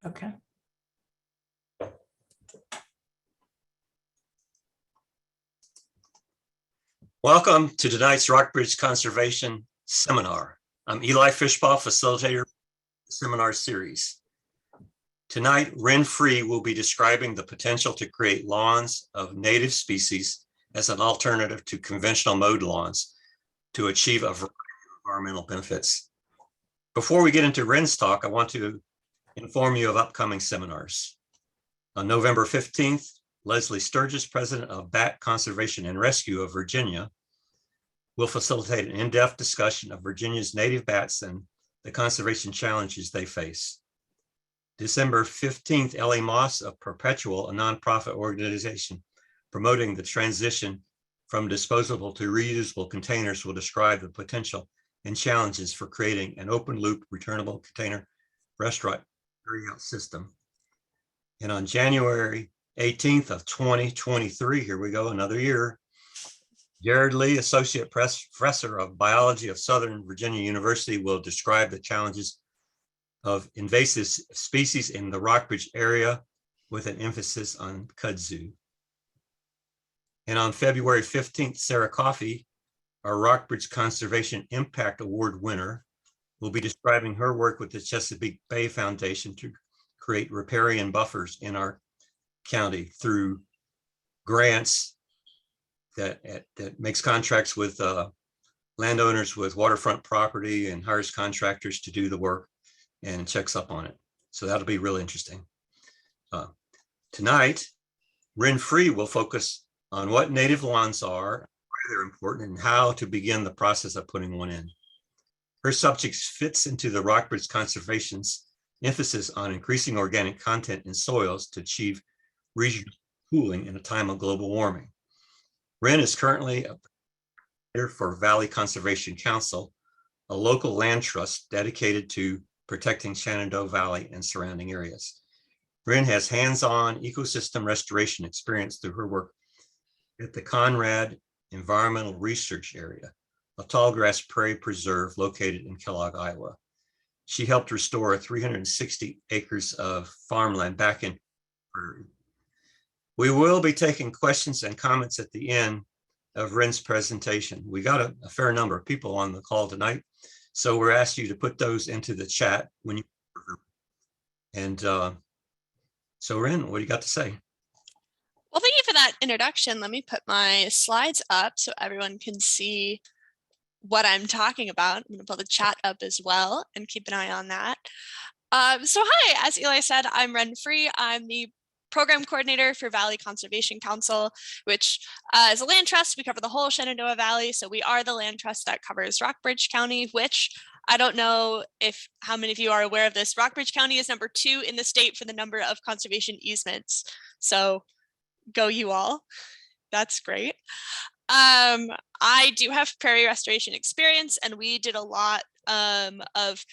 Okay. Welcome to tonight's Rockbridge Conservation Seminar. I'm Eli Fishbaugh, facilitator of the seminar series. Tonight, Wren Frueh will be describing the potential to create lawns of native species as an alternative to conventional mowed lawns to achieve a variety of environmental benefits. Before we get into Wren's talk, I want to inform you of upcoming seminars. On November 15th, Leslie Sturgis, president of Bat Conservation and Rescue of Virginia, will facilitate an in-depth discussion of Virginia's native bats and the conservation challenges they face. December 15th, Ellie Moss of Perpetual, a nonprofit organization promoting the transition from disposable to reusable containers, will describe the potential and challenges for creating an open-loop returnable container restaurant carryout system. And on January 18th of 2023, here we go, another year, Jared Lee, Associate Professor of Biology of Southern Virginia University, will describe the challenges of invasive species in the Rockbridge area with an emphasis on kudzu. And on February 15th, Sarah Coffey, our Rockbridge Conservation Impact Award winner, will be describing her work with the Chesapeake Bay Foundation to create riparian buffers in our county through grants that makes contracts with landowners with waterfront property and hires contractors to do the work and checks up on it. So that'll be really interesting. Tonight, Wren Frueh will focus on what native lawns are, why they're important, and how to begin the process of putting one in. Her subject fits into the Rockbridge Conservation's emphasis on increasing organic content in soils to achieve regional cooling in a time of global warming. Wren is currently a leader for Valley Conservation Council, a local land trust dedicated to protecting Shenandoah Valley and surrounding areas. Wren has hands-on ecosystem restoration experience through her work at the Conard Environmental Research Area, a tallgrass prairie preserve located in Kellogg, Iowa. She helped restore 360 acres of farmland back in prairie. We will be taking questions and comments at the end of Wren's presentation. We got a fair number of people on the call tonight, so we're asking you to put those into the chat when you. And so Wren, what do you got to say? Well, thank you for that introduction. Let me put my slides up so everyone can see what I'm talking about. I'm going to pull the chat up as well and keep an eye on that. So hi, as Eli said, I'm Wren Frueh. I'm the program coordinator for Valley Conservation Council, which is a land trust. We cover the whole Shenandoah Valley. So we are the land trust that covers Rockbridge County, which I don't know how many of you are aware of this. Rockbridge County is number 2 in the state for the number of conservation easements. So go you all. That's great. I do have prairie restoration experience, and we did a lot of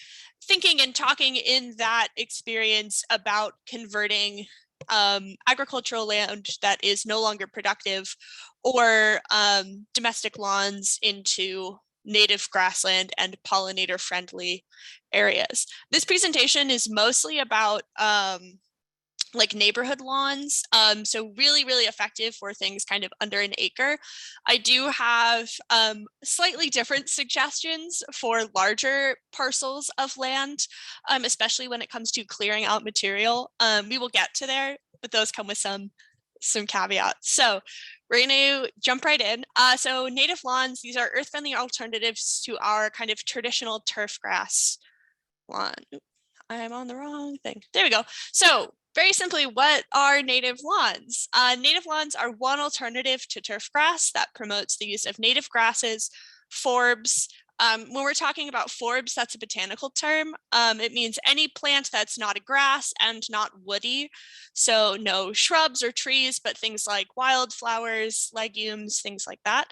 thinking and talking in that experience about converting agricultural land that is no longer productive or domestic lawns into native grassland and pollinator friendly areas. This presentation is mostly about like neighborhood lawns, so really effective for things kind of under an acre. I do have slightly different suggestions for larger parcels of land, especially when it comes to clearing out material. We will get to there, but those come with some caveats. So we're going to jump right in. So native lawns, these are earth-friendly alternatives to our kind of traditional turf grass lawn. I'm on the wrong thing. There we go. So very simply, what are native lawns? Native lawns are one alternative to turf grass that promotes the use of native grasses, forbs. When we're talking about forbs, that's a botanical term. It means any plant that's not a grass and not woody. So no shrubs or trees, but things like wildflowers, legumes, things like that.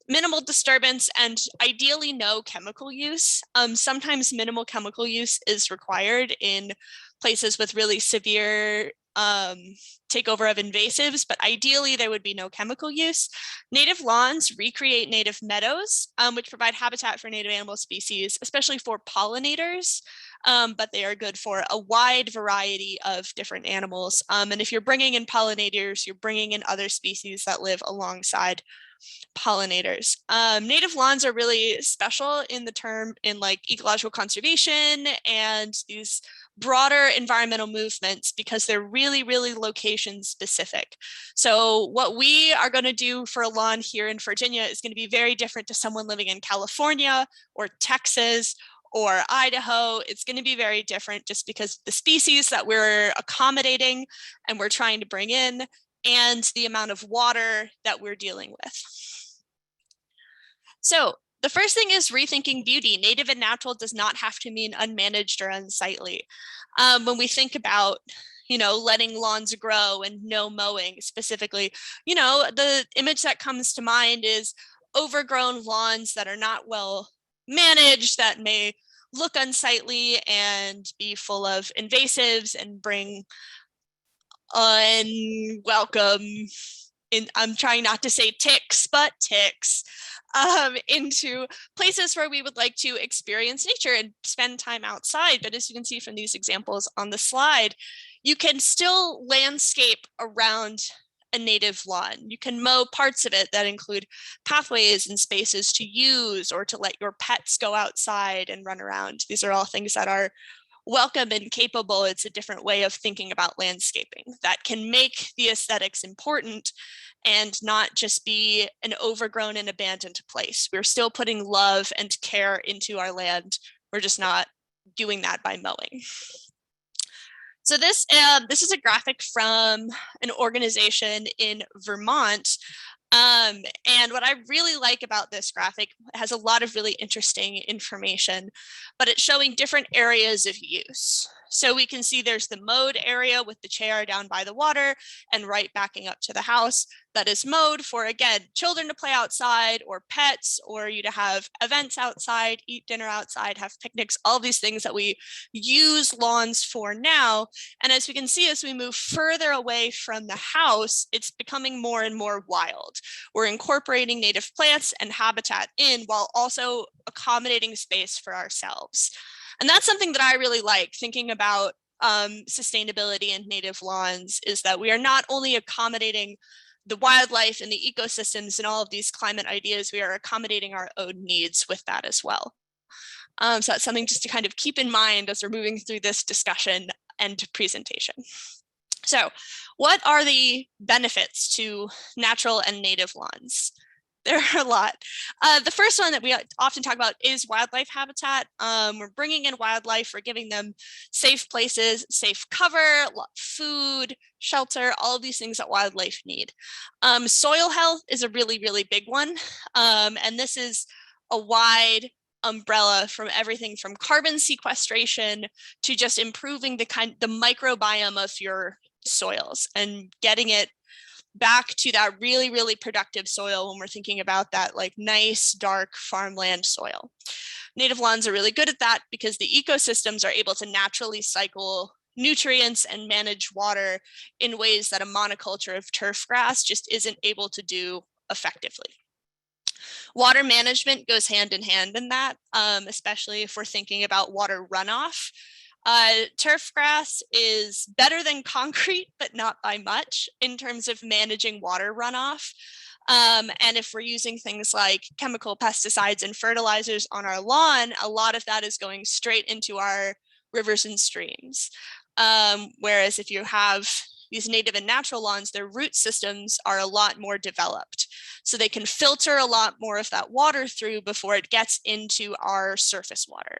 Minimal disturbance and ideally no chemical use. Sometimes minimal chemical use is required in places with really severe takeover of invasives, but ideally there would be no chemical use. Native lawns recreate native meadows, which provide habitat for native animal species, especially for pollinators, but they are good for a wide variety of different animals. And if you're bringing in pollinators, you're bringing in other species that live alongside pollinators. Native lawns are really special in like ecological conservation and these broader environmental movements because they're really, really location specific. So what we are going to do for a lawn here in Virginia is going to be very different to someone living in California or Texas or Idaho. It's going to be very different just because the species that we're accommodating and we're trying to bring in and the amount of water that we're dealing with. So the first thing is rethinking beauty. Native and natural does not have to mean unmanaged or unsightly. When we think about, letting lawns grow and no mowing specifically, the image that comes to mind is overgrown lawns that are not well managed, that may look unsightly and be full of invasives and bring unwelcome, I'm trying not to say ticks, but ticks, into places where we would like to experience nature and spend time outside. But as you can see from these examples on the slide, you can still landscape around a native lawn. You can mow parts of it that include pathways and spaces to use or to let your pets go outside and run around. These are all things that are welcome and capable. It's a different way of thinking about landscaping that can make the aesthetics important and not just be an overgrown and abandoned place. We're still putting love and care into our land. We're just not doing that by mowing. So this is a graphic from an organization in Vermont. And what I really like about this graphic, it has a lot of really interesting information, but it's showing different areas of use. So we can see there's the mowed area with the chair down by the water and right backing up to the house that is mowed for, again, children to play outside or pets, or you to have events outside, eat dinner outside, have picnics, all these things that we use lawns for now. And as we can see, as we move further away from the house, it's becoming more and more wild. We're incorporating native plants and habitat in while also accommodating space for ourselves. And that's something that I really like thinking about sustainability and native lawns, is that we are not only accommodating the wildlife and the ecosystems and all of these climate ideas, we are accommodating our own needs with that as well. So that's something just to kind of keep in mind as we're moving through this discussion and presentation. So what are the benefits to natural and native lawns? There are a lot. The first one that we often talk about is wildlife habitat. We're bringing in wildlife, we're giving them safe places, safe cover, food, shelter, all of these things that wildlife need. Soil health is a really, really big one. And this is a wide umbrella from everything from carbon sequestration to just improving the microbiome of your soils and getting it back to that really, really productive soil when we're thinking about that like nice, dark farmland soil. Native lawns are really good at that because the ecosystems are able to naturally cycle nutrients and manage water in ways that a monoculture of turf grass just isn't able to do effectively. Water management goes hand in hand in that, especially if we're thinking about water runoff. Turf grass is better than concrete, but not by much in terms of managing water runoff. And if we're using things like chemical pesticides and fertilizers on our lawn, a lot of that is going straight into our rivers and streams. Whereas if you have these native and natural lawns, their root systems are a lot more developed. So they can filter a lot more of that water through before it gets into our surface water.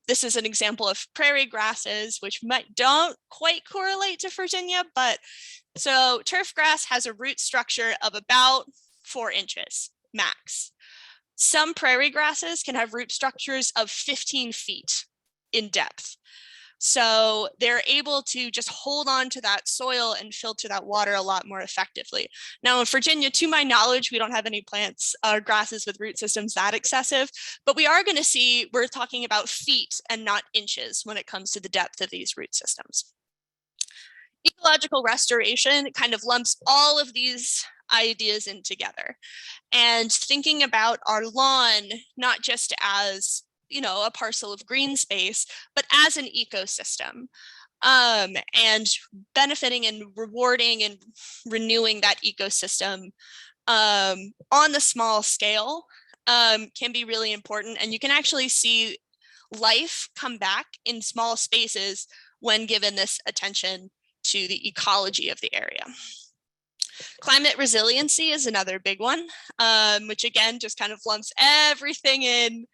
This is an example of prairie grasses, which don't quite correlate to Virginia, but so turf grass has a root structure of about 4 inches max. Some prairie grasses can have root structures of 15 feet in depth. So they're able to just hold on to that soil and filter that water a lot more effectively. Now in Virginia, to my knowledge, we don't have any plants or grasses with root systems that excessive, but we are going to see, we're talking about feet and not inches when it comes to the depth of these root systems. Ecological restoration kind of lumps all of these ideas in together, and thinking about our lawn not just as, you know, a parcel of green space, but as an ecosystem, and benefiting and rewarding and renewing that ecosystem on the small scale can be really important. And you can actually see life come back in small spaces when given this attention to the ecology of the area. Climate resiliency is another big one, which again just kind of lumps everything in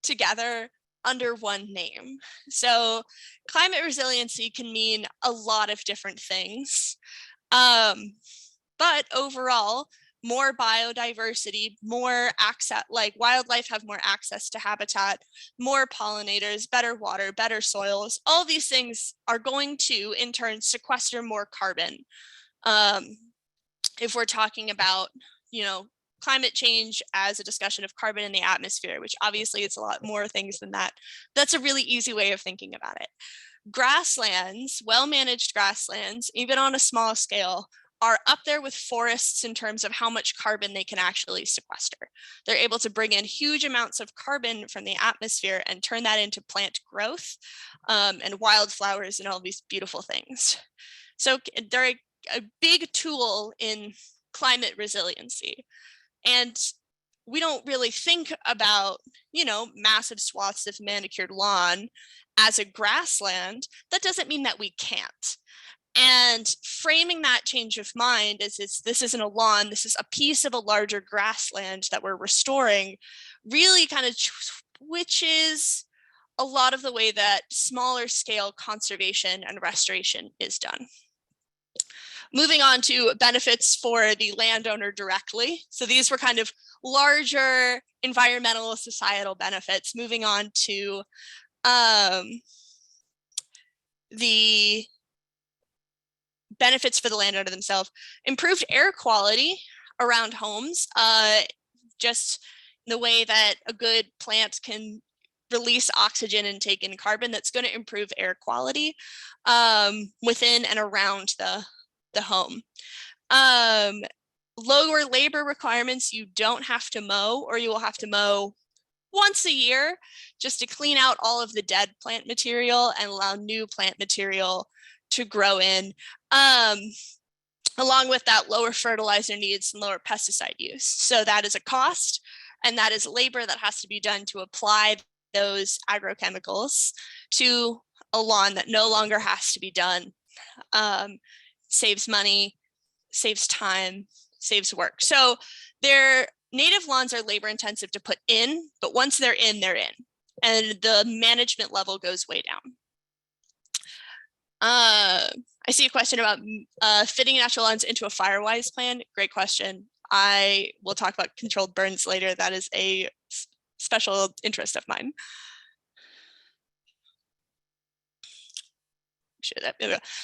together under one name. So climate resiliency can mean a lot of different things. But overall, more biodiversity, more access, like wildlife have more access to habitat, more pollinators, better water, better soils. All these things are going to, in turn, sequester more carbon. If we're talking about, you know, climate change as a discussion of carbon in the atmosphere, which obviously it's a lot more things than that, that's a really easy way of thinking about it. Grasslands, well-managed grasslands, even on a small scale, are up there with forests in terms of how much carbon they can actually sequester. They're able to bring in huge amounts of carbon from the atmosphere and turn that into plant growth and wildflowers and all these beautiful things. So they're a big tool in climate resiliency. And we don't really think about, you know, massive swaths of manicured lawn as a grassland. That doesn't mean that we can't. And framing that change of mind as this isn't a lawn, this is a piece of a larger grassland that we're restoring, really kind of switches a lot of the way that smaller scale conservation and restoration is done. Moving on to benefits for the landowner directly. So these were kind of larger environmental societal benefits. Moving on to the benefits for the landowner themselves. Improved air quality around homes, just the way that a good plant can release oxygen and take in carbon, that's going to improve air quality within and around the home. Lower labor requirements. You don't have to mow, or you will have to mow once a year just to clean out all of the dead plant material and allow new plant material to grow in. Along with that, lower fertilizer needs and lower pesticide use. So that is a cost, and that is labor that has to be done to apply those agrochemicals to a lawn that no longer has to be done. Saves money, saves time, saves work. So their native lawns are labor intensive to put in, but once they're in, and the management level goes way down. I see a question about fitting natural lawns into a fire-wise plan. Great question. I will talk about controlled burns later. That is a special interest of mine.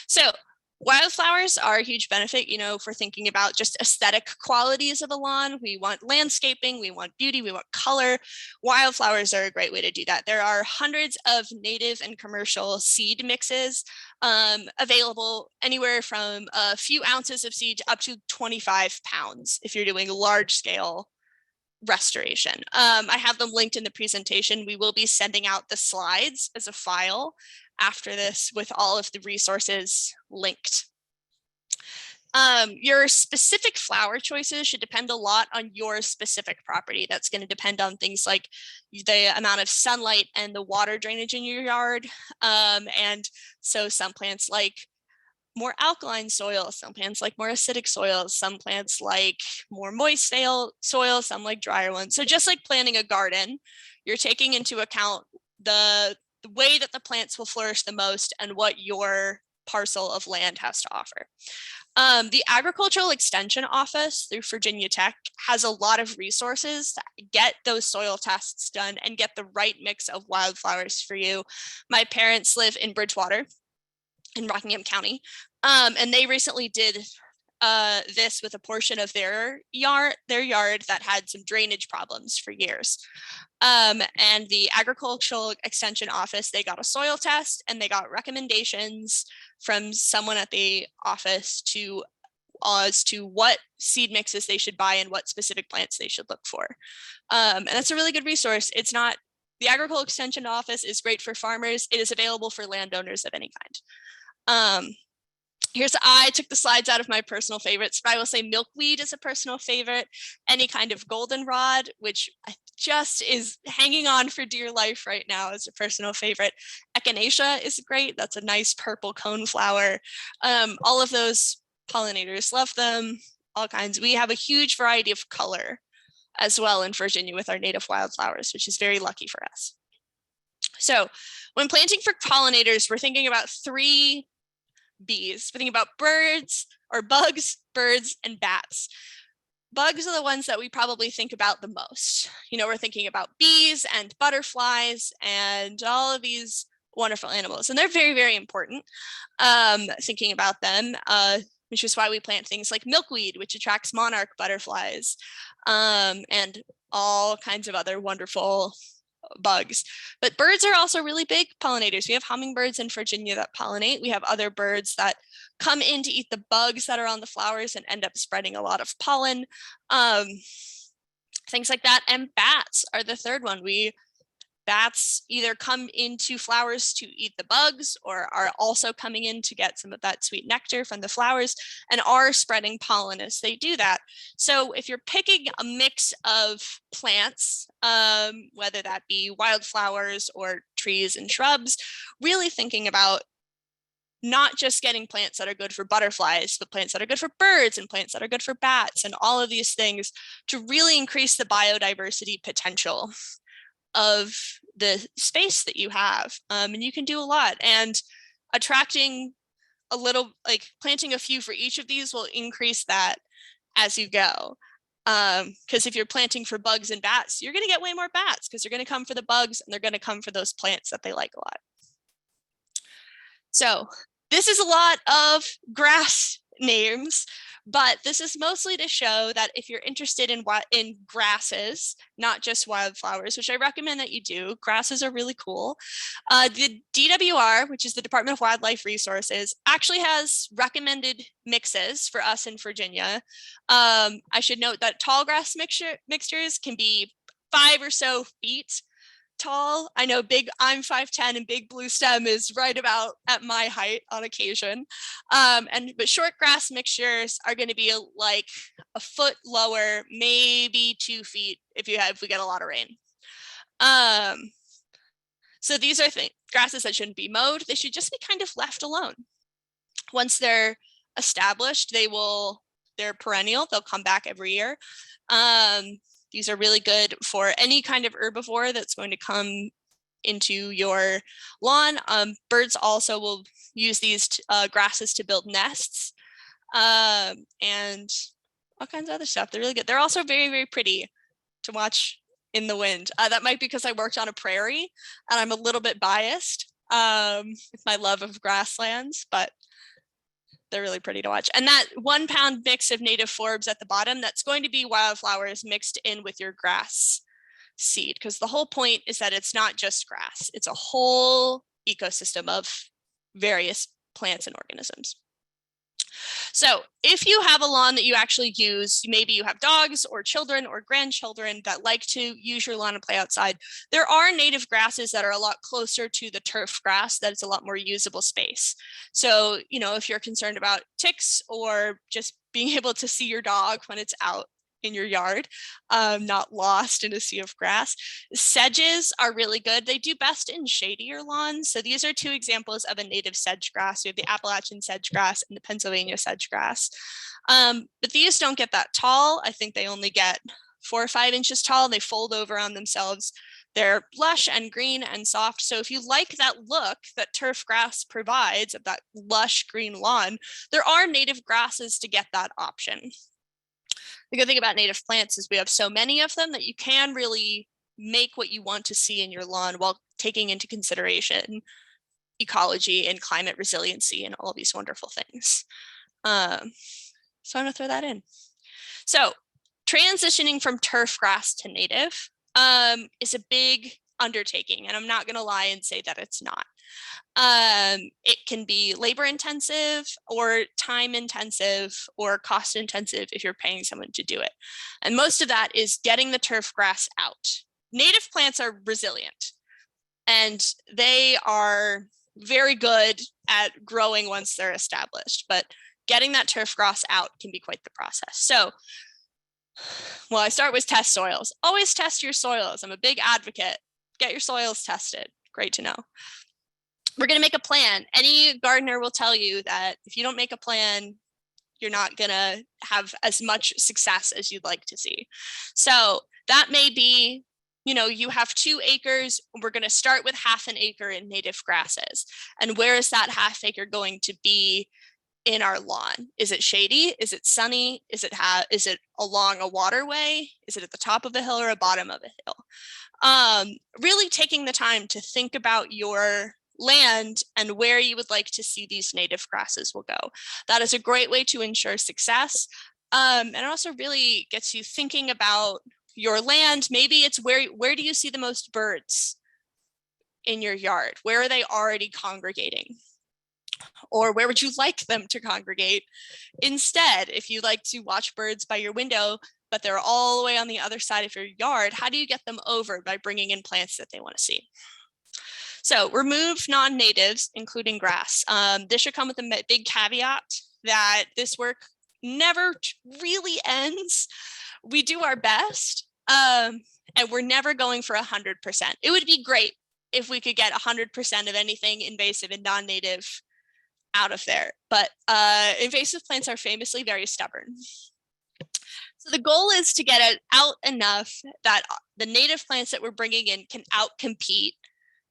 So wildflowers are a huge benefit, you know, for thinking about just aesthetic qualities of a lawn. We want landscaping, we want beauty, we want color. Wildflowers are a great way to do that. There are hundreds of native and commercial seed mixes available, anywhere from a few ounces of seed up to 25 pounds if you're doing large scale restoration. I have them linked in the presentation. We will be sending out the slides as a file after this with all of the resources linked. Your specific flower choices should depend a lot on your specific property. That's going to depend on things like the amount of sunlight and the water drainage in your yard. And so some plants like more alkaline soil, some plants like more acidic soil, some plants like more moist soil, some like drier ones. So just like planting a garden, you're taking into account the way that the plants will flourish the most and what your parcel of land has to offer. The Agricultural Extension Office through Virginia Tech has a lot of resources to get those soil tests done and get the right mix of wildflowers for you. My parents live in Bridgewater in Rockingham County, and they recently did this with a portion of their yard that had some drainage problems for years. And the Agricultural Extension Office, they got a soil test and they got recommendations from someone at the office as to what seed mixes they should buy and what specific plants they should look for. And that's a really good resource. It's not, the Agricultural Extension Office is great for farmers. It is available for landowners of any kind. I took the slides out of my personal favorites, but I will say milkweed is a personal favorite. Any kind of goldenrod, which just is hanging on for dear life right now, is a personal favorite. Echinacea is great. That's a nice purple cone flower. All of those pollinators love them, all kinds. We have a huge variety of color as well in Virginia with our native wildflowers, which is very lucky for us. So when planting for pollinators, we're thinking about 3 B's. We're thinking about birds or bugs, birds, and bats. Bugs are the ones that we probably think about the most. You know, we're thinking about bees and butterflies and all of these wonderful animals, and they're very, very important. Thinking about them, which is why we plant things like milkweed, which attracts monarch butterflies, and all kinds of other wonderful bugs. But birds are also really big pollinators. We have hummingbirds in Virginia that pollinate. We have other birds that come in to eat the bugs that are on the flowers and end up spreading a lot of pollen. Things like that. And bats are the third one. Bats either come into flowers to eat the bugs or are also coming in to get some of that sweet nectar from the flowers and are spreading pollen as they do that. So if you're picking a mix of plants, whether that be wildflowers or trees and shrubs, really thinking about not just getting plants that are good for butterflies, but plants that are good for birds and plants that are good for bats and all of these things to really increase the biodiversity potential of the space that you have. And you can do a lot, and attracting a little, like planting a few for each of these will increase that as you go. Because if you're planting for bugs and bats, you're going to get way more bats because they're going to come for the bugs and they're going to come for those plants that they like a lot. So this is a lot of grass names, but this is mostly to show that if you're interested in grasses, not just wildflowers, which I recommend that you do, grasses are really cool. The DWR, which is the Department of Wildlife Resources, actually has recommended mixes for us in Virginia. I should note that tallgrass mixtures can be 5 or so feet tall. I know I'm 5'10" and big blue stem is right about at my height on occasion. But short grass mixtures are going to be like a foot lower, maybe 2 feet if we get a lot of rain. So these are grasses that shouldn't be mowed. They should just be kind of left alone. Once they're established, they're perennial. They'll come back every year. These are really good for any kind of herbivore that's going to come into your lawn. Birds also will use these grasses to build nests and all kinds of other stuff. They're really good. They're also very, very pretty to watch in the wind. That might be because I worked on a prairie and I'm a little bit biased with my love of grasslands, but they're really pretty to watch. And that 1 pound mix of native forbs at the bottom, that's going to be wildflowers mixed in with your grass seed, because the whole point is that it's not just grass, it's a whole ecosystem of various plants and organisms. So if you have a lawn that you actually use, maybe you have dogs or children or grandchildren that like to use your lawn and play outside, there are native grasses that are a lot closer to the turf grass that it's a lot more usable space. So, you know, if you're concerned about ticks or just being able to see your dog when it's out in your yard, not lost in a sea of grass. Sedges are really good. They do best in shadier lawns. So these are 2 examples of a native sedge grass. We have the Appalachian sedge grass and the Pennsylvania sedge grass. But these don't get that tall. I think they only get 4 or 5 inches tall. They fold over on themselves. They're lush and green and soft. So if you like that look that turf grass provides of that lush green lawn, there are native grasses to get that option. The good thing about native plants is we have so many of them that you can really make what you want to see in your lawn while taking into consideration ecology and climate resiliency and all these wonderful things. So I'm gonna throw that in. So transitioning from turf grass to native, is a big undertaking, and I'm not going to lie and say that it's not. It can be labor intensive or time intensive or cost intensive if you're paying someone to do it. And most of that is getting the turf grass out. Native plants are resilient and they are very good at growing once they're established, but getting that turf grass out can be quite the process. So, well, I start with test soils. Always test your soils. I'm a big advocate. Get your soils tested. Great to know. We're going to make a plan. Any gardener will tell you that if you don't make a plan, you're not going to have as much success as you'd like to see. So that may be, you have 2 acres. We're going to start with half an acre in native grasses. And where is that half acre going to be in our lawn? Is it shady? Is it sunny? Is it along a waterway? Is it at the top of a hill or a bottom of a hill? Really taking the time to think about your land and where you would like to see these native grasses will go. That is a great way to ensure success. And it also really gets you thinking about your land. Maybe it's where do you see the most birds in your yard? Where are they already congregating? Or where would you like them to congregate instead? If you like to watch birds by your window, but they're all the way on the other side of your yard, how do you get them over? By bringing in plants that they want to see. So remove non-natives, including grass. This should come with a big caveat that this work never really ends. We do our best, and we're never going for 100%. It would be great if we could get 100% of anything invasive and non-native out of there, but invasive plants are famously very stubborn. So the goal is to get it out enough that the native plants that we're bringing in can outcompete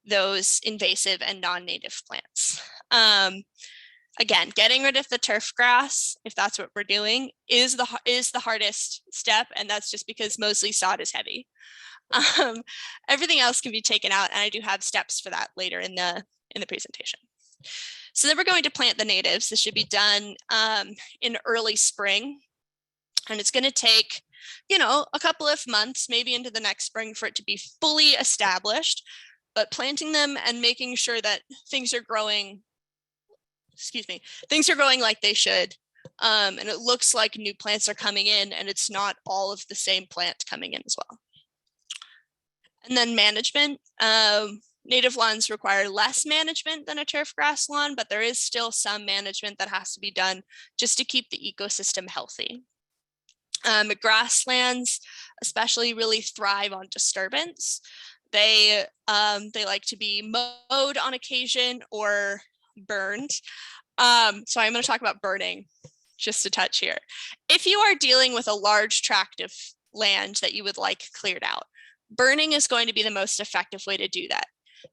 those invasive and non-native plants. Again, getting rid of the turf grass, if that's what we're doing, is the hardest step, and that's just because mostly sod is heavy. Everything else can be taken out, and I do have steps for that later in the presentation. So then we're going to plant the natives. This should be done in early spring, and it's going to take, a couple of months, maybe into the next spring, for it to be fully established. But planting them and making sure that things are growing like they should. And it looks like new plants are coming in, and it's not all of the same plant coming in as well. And then management. Native lawns require less management than a turf grass lawn, but there is still some management that has to be done just to keep the ecosystem healthy. Grasslands especially really thrive on disturbance. They like to be mowed on occasion or burned. So I'm going to talk about burning just a touch here. If you are dealing with a large tract of land that you would like cleared out, burning is going to be the most effective way to do that.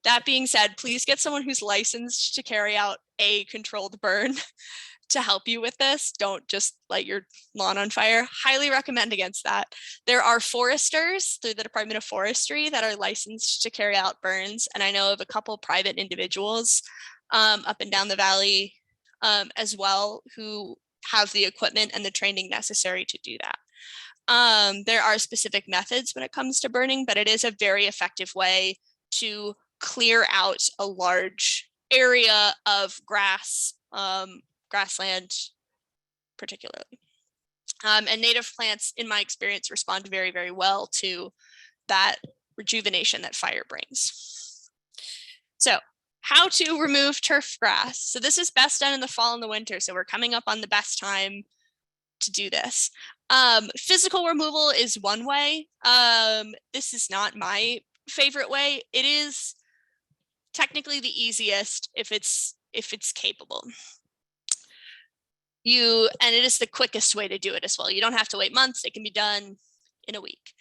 That being said, please get someone who's licensed to carry out a controlled burn to help you with this. Don't just light your lawn on fire. Highly recommend against that. There are foresters through the Department of Forestry that are licensed to carry out burns. And I know of a couple private individuals up and down the valley as well who have the equipment and the training necessary to do that. There are specific methods when it comes to burning, but it is a very effective way to clear out a large area of grassland particularly. And native plants, in my experience, respond very, very well to that rejuvenation that fire brings. So how to remove turf grass. So this is best done in the fall and the winter. So we're coming up on the best time to do this. Physical removal is one way. This is not my favorite way. It is technically the easiest if it's capable. And it is the quickest way to do it as well. You don't have to wait months. It can be done in a week.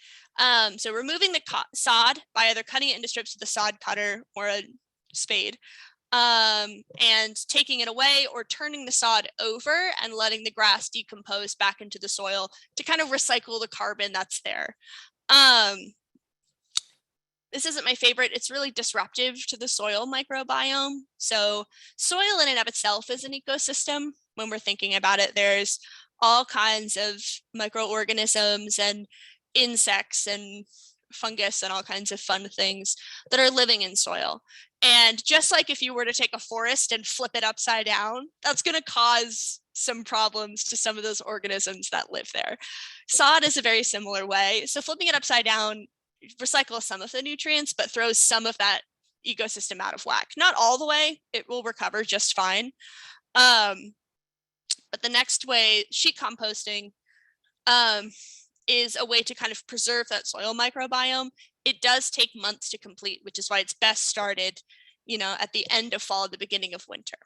So removing the sod by either cutting it into strips with a sod cutter or a spade, and taking it away or turning the sod over and letting the grass decompose back into the soil to kind of recycle the carbon that's there. This isn't my favorite. It's really disruptive to the soil microbiome. So soil in and of itself is an ecosystem. When we're thinking about it, there's all kinds of microorganisms and insects and fungus and all kinds of fun things that are living in soil. And just like if you were to take a forest and flip it upside down, that's going to cause some problems to some of those organisms that live there. Sod is a very similar way. So flipping it upside down recycles some of the nutrients, but throws some of that ecosystem out of whack. Not all the way, it will recover just fine. But the next way, sheet composting, is a way to kind of preserve that soil microbiome. It does take months to complete, which is why it's best started, at the end of fall, the beginning of winter.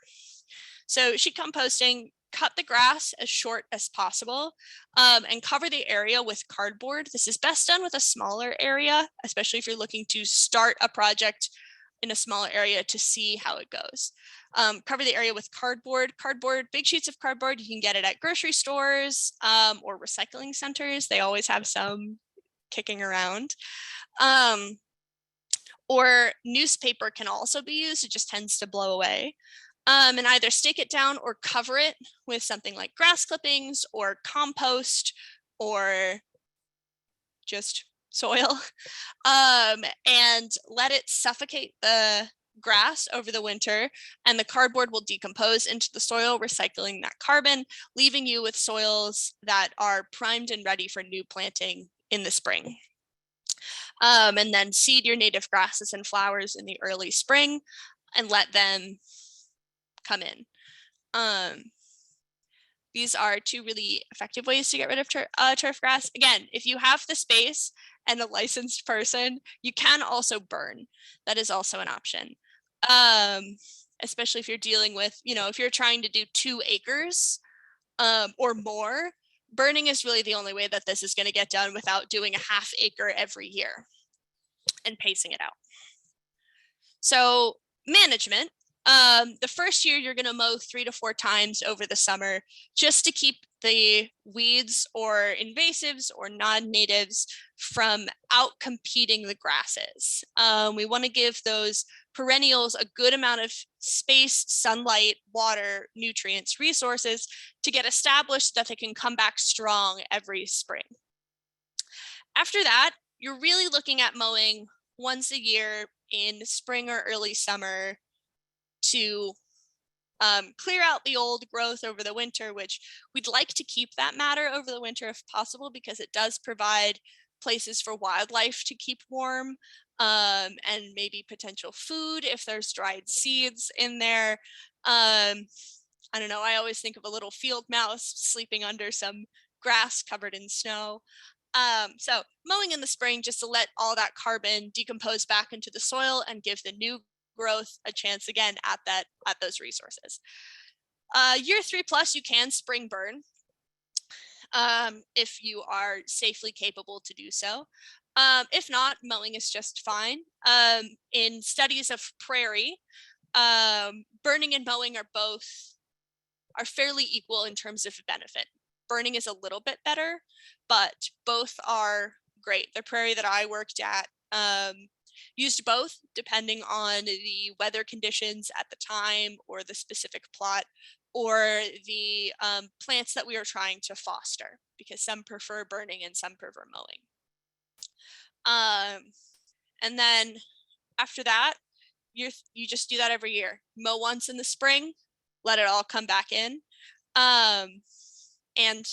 So sheet composting, cut the grass as short as possible, and cover the area with cardboard. This is best done with a smaller area, especially if you're looking to start a project in a smaller area to see how it goes. Cover the area with cardboard, big sheets of cardboard. You can get it at grocery stores or recycling centers. They always have some kicking around. Or newspaper can also be used. It just tends to blow away. And either stake it down or cover it with something like grass clippings or compost or just soil, and let it suffocate the grass over the winter, and the cardboard will decompose into the soil, recycling that carbon, leaving you with soils that are primed and ready for new planting in the spring. And then seed your native grasses and flowers in the early spring and let them come in. These are two really effective ways to get rid of turf grass. Again, if you have the space and a licensed person, you can also burn. That is also an option. Especially if you're dealing with, if you're trying to do 2 acres or more, burning is really the only way that this is going to get done without doing a ½ acre every year and pacing it out. So management. The first year you're going to mow 3 to 4 times over the summer just to keep the weeds or invasives or non-natives from out-competing the grasses. We want to give those perennials a good amount of space, sunlight, water, nutrients, resources to get established so that they can come back strong every spring. After that, you're really looking at mowing once a year in spring or early summer to clear out the old growth over the winter, which we'd like to keep that matter over the winter if possible, because it does provide places for wildlife to keep warm, and maybe potential food if there's dried seeds in there. I don't know, I always think of a little field mouse sleeping under some grass covered in snow. So mowing in the spring just to let all that carbon decompose back into the soil and give the new growth a chance again at those resources. Year 3+, you can spring burn if you are safely capable to do so. If not, mowing is just fine. In studies of prairie, burning and mowing are fairly equal in terms of benefit. Burning is a little bit better, but both are great. The prairie that I worked at used both depending on the weather conditions at the time or the specific plot or the plants that we were trying to foster, because some prefer burning and some prefer mowing. And then after that, you just do that every year. Mow once in the spring, let it all come back in, and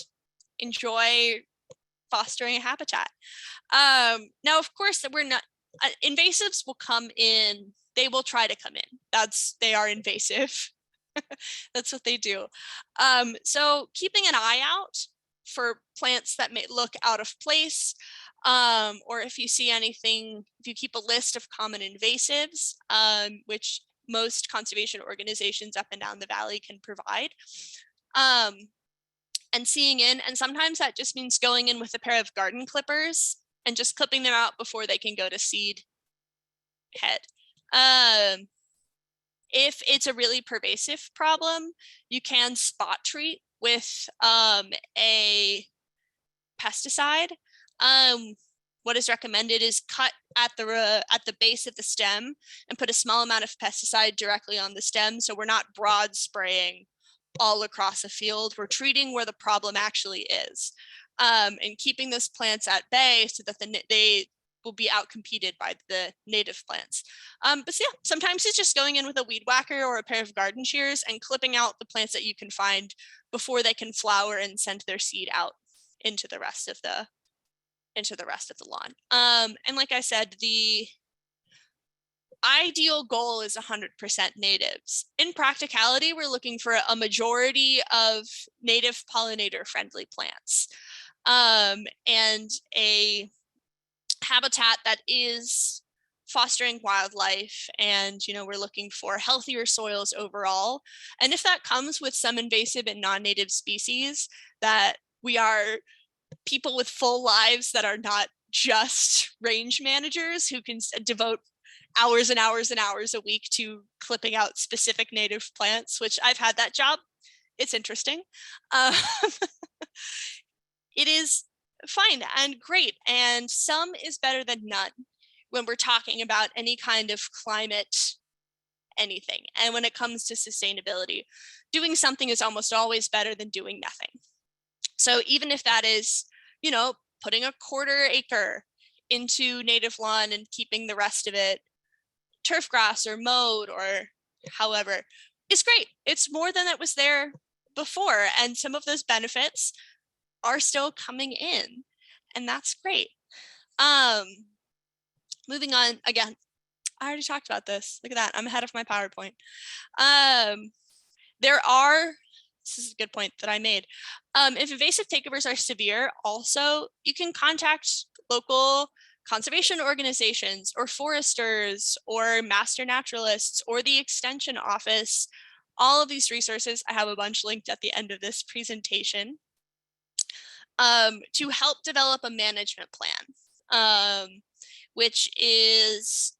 enjoy fostering a habitat. Now, of course, we're not, invasives will come in, they will try to come in. They are invasive. That's what they do. So keeping an eye out for plants that may look out of place, or if you see anything, if you keep a list of common invasives, which most conservation organizations up and down the valley can provide, and seeing in, and sometimes that just means going in with a pair of garden clippers and just clipping them out before they can go to seed head. If it's a really pervasive problem, you can spot treat with a pesticide. What is recommended is cut at the base of the stem and put a small amount of pesticide directly on the stem, so we're not broad spraying all across a field. We're treating where the problem actually is, and keeping those plants at bay so that will be outcompeted by the native plants. But yeah, sometimes it's just going in with a weed whacker or a pair of garden shears and clipping out the plants that you can find before they can flower and send their seed out into the rest of the lawn. And like I said, the ideal goal is 100% natives. In practicality, we're looking for a majority of native pollinator friendly plants, and a habitat that is fostering wildlife, and we're looking for healthier soils overall. And if that comes with some invasive and non-native species, that we are people with full lives that are not just range managers who can devote hours and hours and hours a week to clipping out specific native plants, which I've had that job. It's interesting. It is fine and great, and some is better than none when we're talking about any kind of climate anything. And when it comes to sustainability, doing something is almost always better than doing nothing. So even if that is, putting a 1/4 acre into native lawn and keeping the rest of it turf grass or mowed or however, is great. It's more than it was there before, and some of those benefits are still coming in, and that's great. Moving on, again, I already talked about this. Look at that, I'm ahead of my PowerPoint. This is a good point that I made. If invasive takeovers are severe, also, you can contact local conservation organizations or foresters or master naturalists or the extension office. All of these resources, I have a bunch linked at the end of this presentation, to help develop a management plan, which is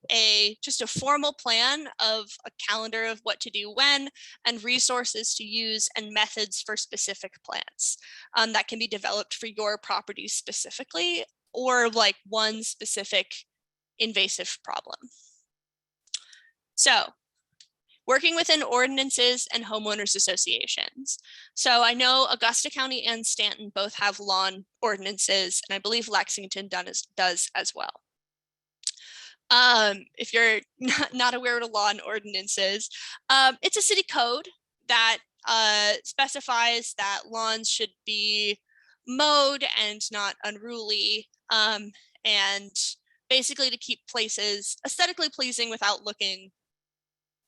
just a formal plan of a calendar of what to do when, and resources to use and methods for specific plants that can be developed for your property specifically, or like one specific invasive problem. So, working within ordinances and homeowners associations. So I know Augusta County and Stanton both have lawn ordinances, and I believe Lexington does as well. If you're not aware what a lawn ordinance is, it's a city code that specifies that lawns should be mowed and not unruly, and basically to keep places aesthetically pleasing without looking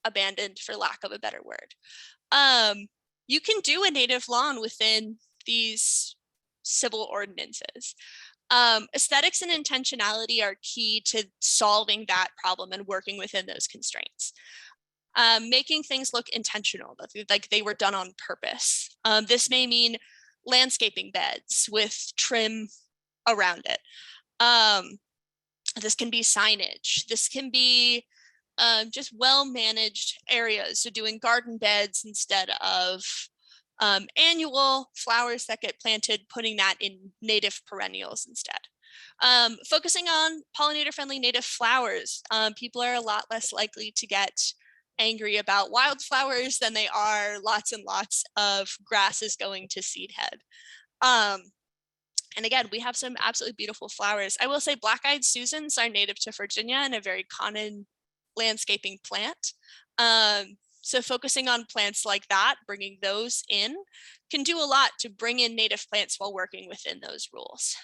abandoned, for lack of a better word. You can do a native lawn within these civil ordinances. Aesthetics and intentionality are key to solving that problem and working within those constraints. Making things look intentional, like they were done on purpose. This may mean landscaping beds with trim around it. This can be signage. This can be just well-managed areas. So doing garden beds instead of annual flowers that get planted, putting that in native perennials instead. Focusing on pollinator-friendly native flowers. People are a lot less likely to get angry about wildflowers than they are lots and lots of grasses going to seed head. And again, we have some absolutely beautiful flowers. I will say black-eyed Susans are native to Virginia and a very common landscaping plant. So focusing on plants like that, bringing those in, can do a lot to bring in native plants while working within those rules.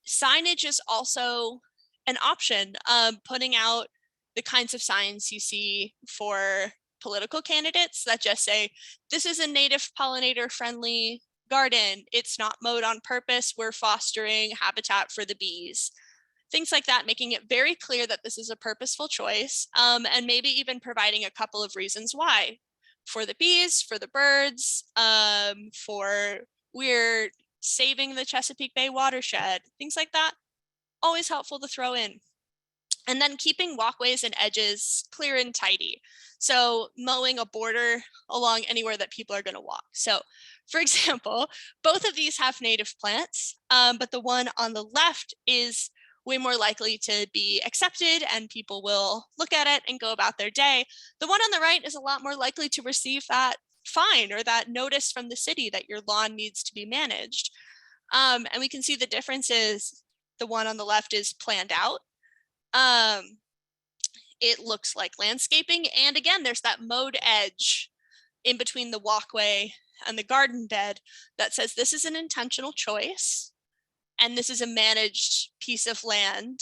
Signage is also an option, putting out the kinds of signs you see for political candidates that just say, this is a native pollinator friendly garden. It's not mowed on purpose. We're fostering habitat for the bees. Things like that, making it very clear that this is a purposeful choice, and maybe even providing a couple of reasons why. For the bees, for the birds, for we're saving the Chesapeake Bay watershed, things like that, always helpful to throw in. And then keeping walkways and edges clear and tidy. So mowing a border along anywhere that people are going to walk. So for example, both of these have native plants, but the one on the left is way more likely to be accepted and people will look at it and go about their day. The one on the right is a lot more likely to receive that fine or that notice from the city that your lawn needs to be managed. And we can see the differences the one on the left is planned out. It looks like landscaping. And again, there's that mowed edge in between the walkway and the garden bed that says this is an intentional choice and this is a managed piece of land,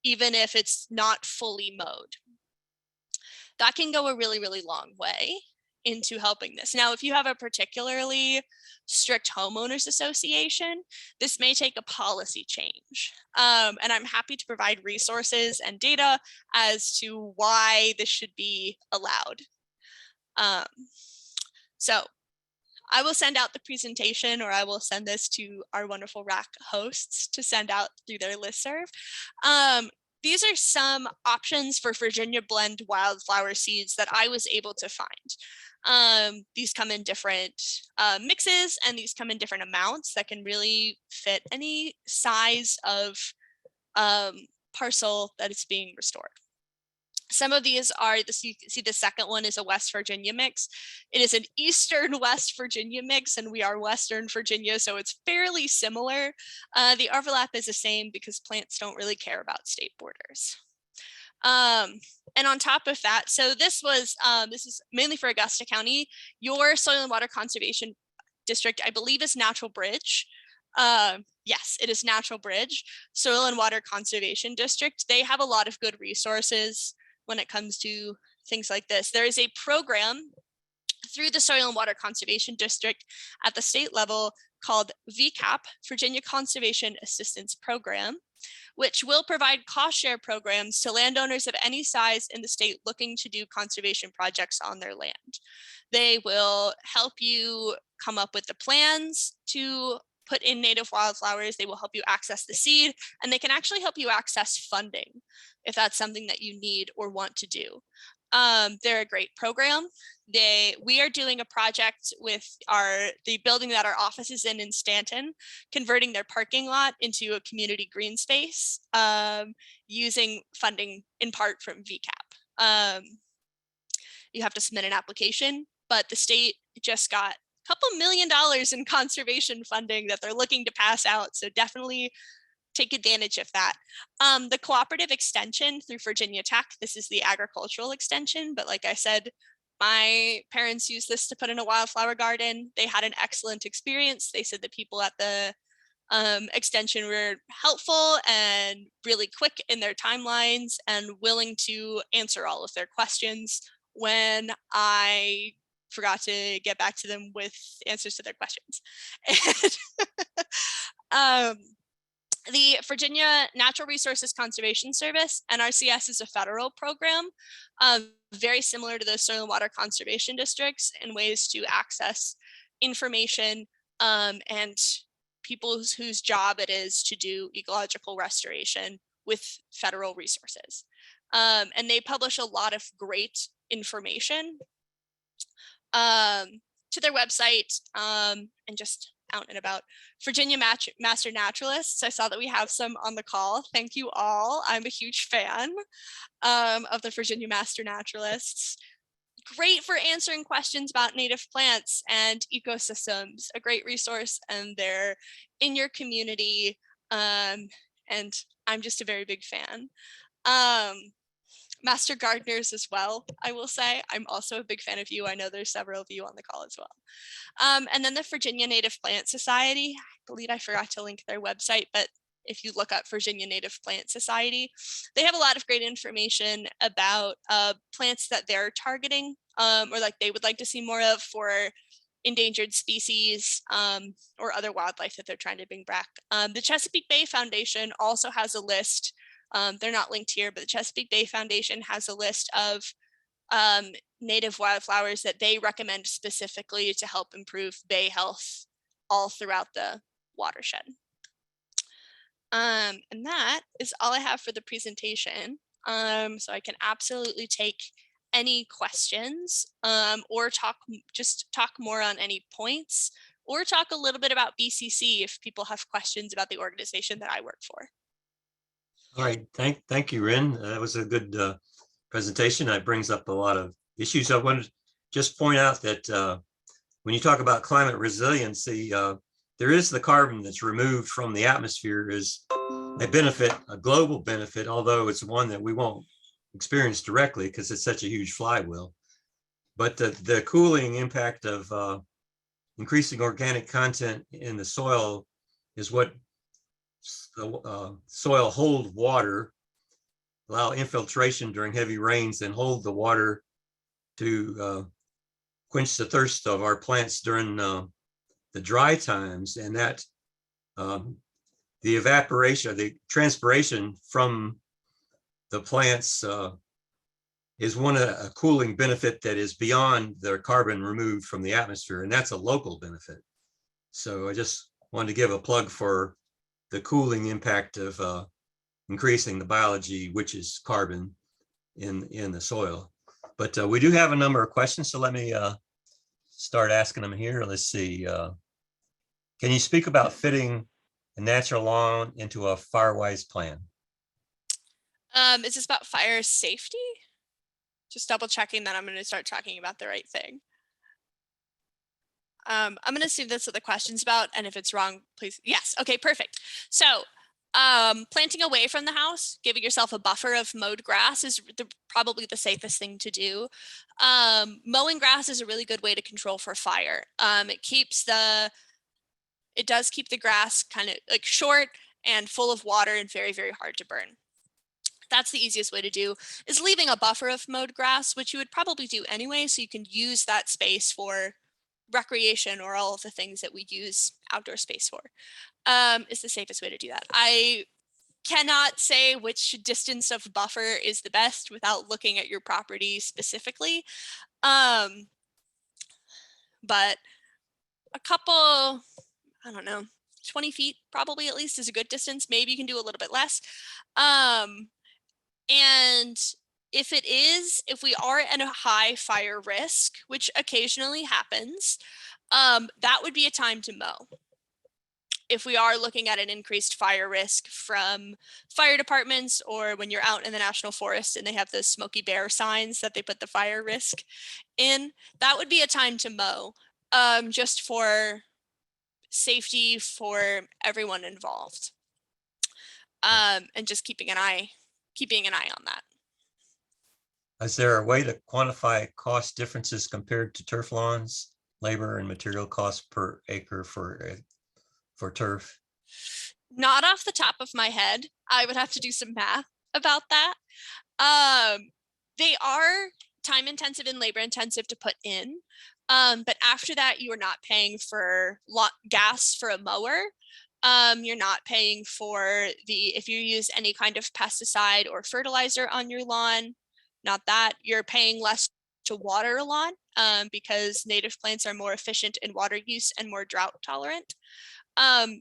even if it's not fully mowed. That can go a really, really long way into helping this. Now, if you have a particularly strict homeowners association, this may take a policy change. And I'm happy to provide resources and data as to why this should be allowed. So I will send out the presentation, or I will send this to our wonderful RAC hosts to send out through their listserv. These are some options for Virginia blend wildflower seeds that I was able to find. These come in different mixes, and these come in different amounts that can really fit any size of parcel that is being restored. Some of these are, you see the second one is a West Virginia mix. It is an Eastern West Virginia mix, and we are Western Virginia, so it's fairly similar. The overlap is the same because plants don't really care about state borders. And on top of that, so this is mainly for Augusta County. Your Soil and Water Conservation District, I believe, is Natural Bridge. Yes, it is Natural Bridge, Soil and Water Conservation District. They have a lot of good resources when it comes to things like this. There is a program through the Soil and Water Conservation District at the state level called VCAP, Virginia Conservation Assistance Program, which will provide cost share programs to landowners of any size in the state looking to do conservation projects on their land. They will help you come up with the plans to put in native wildflowers. They will help you access the seed, and they can actually help you access funding if that's something that you need or want to do. They're a great program. We are doing a project with the building that our office is in Stanton, converting their parking lot into a community green space, using funding in part from VCAP. You have to submit an application, but the state just got couple $1 million in conservation funding that they're looking to pass out. So definitely take advantage of that. The cooperative extension through Virginia Tech, this is the agricultural extension, but like I said, my parents used this to put in a wildflower garden. They had an excellent experience. They said the people at the extension were helpful and really quick in their timelines and willing to answer all of their questions when I forgot to get back to them with answers to their questions. And, the Virginia Natural Resources Conservation Service, NRCS, is a federal program, very similar to the Soil and Water Conservation Districts in ways to access information and people whose job it is to do ecological restoration with federal resources. And they publish a lot of great information to their website and just out and about. Virginia Master Naturalists, I saw that we have some on the call. Thank you all. I'm a huge fan of the Virginia Master Naturalists. Great for answering questions about native plants and ecosystems, a great resource, and they're in your community, and I'm just a very big fan. Master gardeners as well, I will say. I'm also a big fan of you. I know there's several of you on the call as well. And then the Virginia Native Plant Society, I believe I forgot to link their website, but if you look up Virginia Native Plant Society, they have a lot of great information about plants that they're targeting or like they would like to see more of for endangered species or other wildlife that they're trying to bring back. The Chesapeake Bay Foundation also has a list. They're not linked here, but the Chesapeake Bay Foundation has a list of native wildflowers that they recommend specifically to help improve bay health all throughout the watershed. And that is all I have for the presentation. So I can absolutely take any questions or just talk more on any points or talk a little bit about BCC if people have questions about the organization that I work for. All right, thank you, Wren. That was a good presentation. That brings up a lot of issues. I wanted to just point out that when you talk about climate resiliency, there is the carbon that's removed from the atmosphere is a benefit, a global benefit, although it's one that we won't experience directly because it's such a huge flywheel. But the cooling impact of increasing organic content in the soil is what the soil hold water, allow infiltration during heavy rains, and hold the water to quench the thirst of our plants during the dry times. And that the evaporation, the transpiration from the plants is a cooling benefit that is beyond the carbon removed from the atmosphere, and that's a local benefit. So I just wanted to give a plug for the cooling impact of increasing the biology, which is carbon in the soil. But we do have a number of questions, so let me start asking them here. Let's see. Can you speak about fitting a natural lawn into a fire-wise plan? Is this about fire safety? Just double checking that I'm going to start talking about the right thing. I'm going to see this what the question's about, and if it's wrong, please. Yes. Okay, perfect. So planting away from the house, giving yourself a buffer of mowed grass is probably the safest thing to do. Mowing grass is a really good way to control for fire. It does keep the grass kind of like short and full of water and very, very hard to burn. That's the easiest way to do, is leaving a buffer of mowed grass, which you would probably do anyway, so you can use that space for recreation or all of the things that we use outdoor space for. Is the safest way to do that. I cannot say which distance of buffer is the best without looking at your property specifically. But a couple, I don't know, 20 feet probably at least is a good distance. Maybe you can do a little bit less. And if we are at a high fire risk, which occasionally happens, that would be a time to mow. If we are looking at an increased fire risk from fire departments, or when you're out in the national forest and they have those Smokey Bear signs that they put the fire risk in, that would be a time to mow, just for safety for everyone involved. And just keeping an eye on that. Is there a way to quantify cost differences compared to turf lawns, labor and material costs per acre for turf? Not off the top of my head. I would have to do some math about that. They are time intensive and labor intensive to put in. But after that, you are not paying for gas for a mower. You're not paying for if you use any kind of pesticide or fertilizer on your lawn, not that. You're paying less to water a lawn, because native plants are more efficient in water use and more drought tolerant.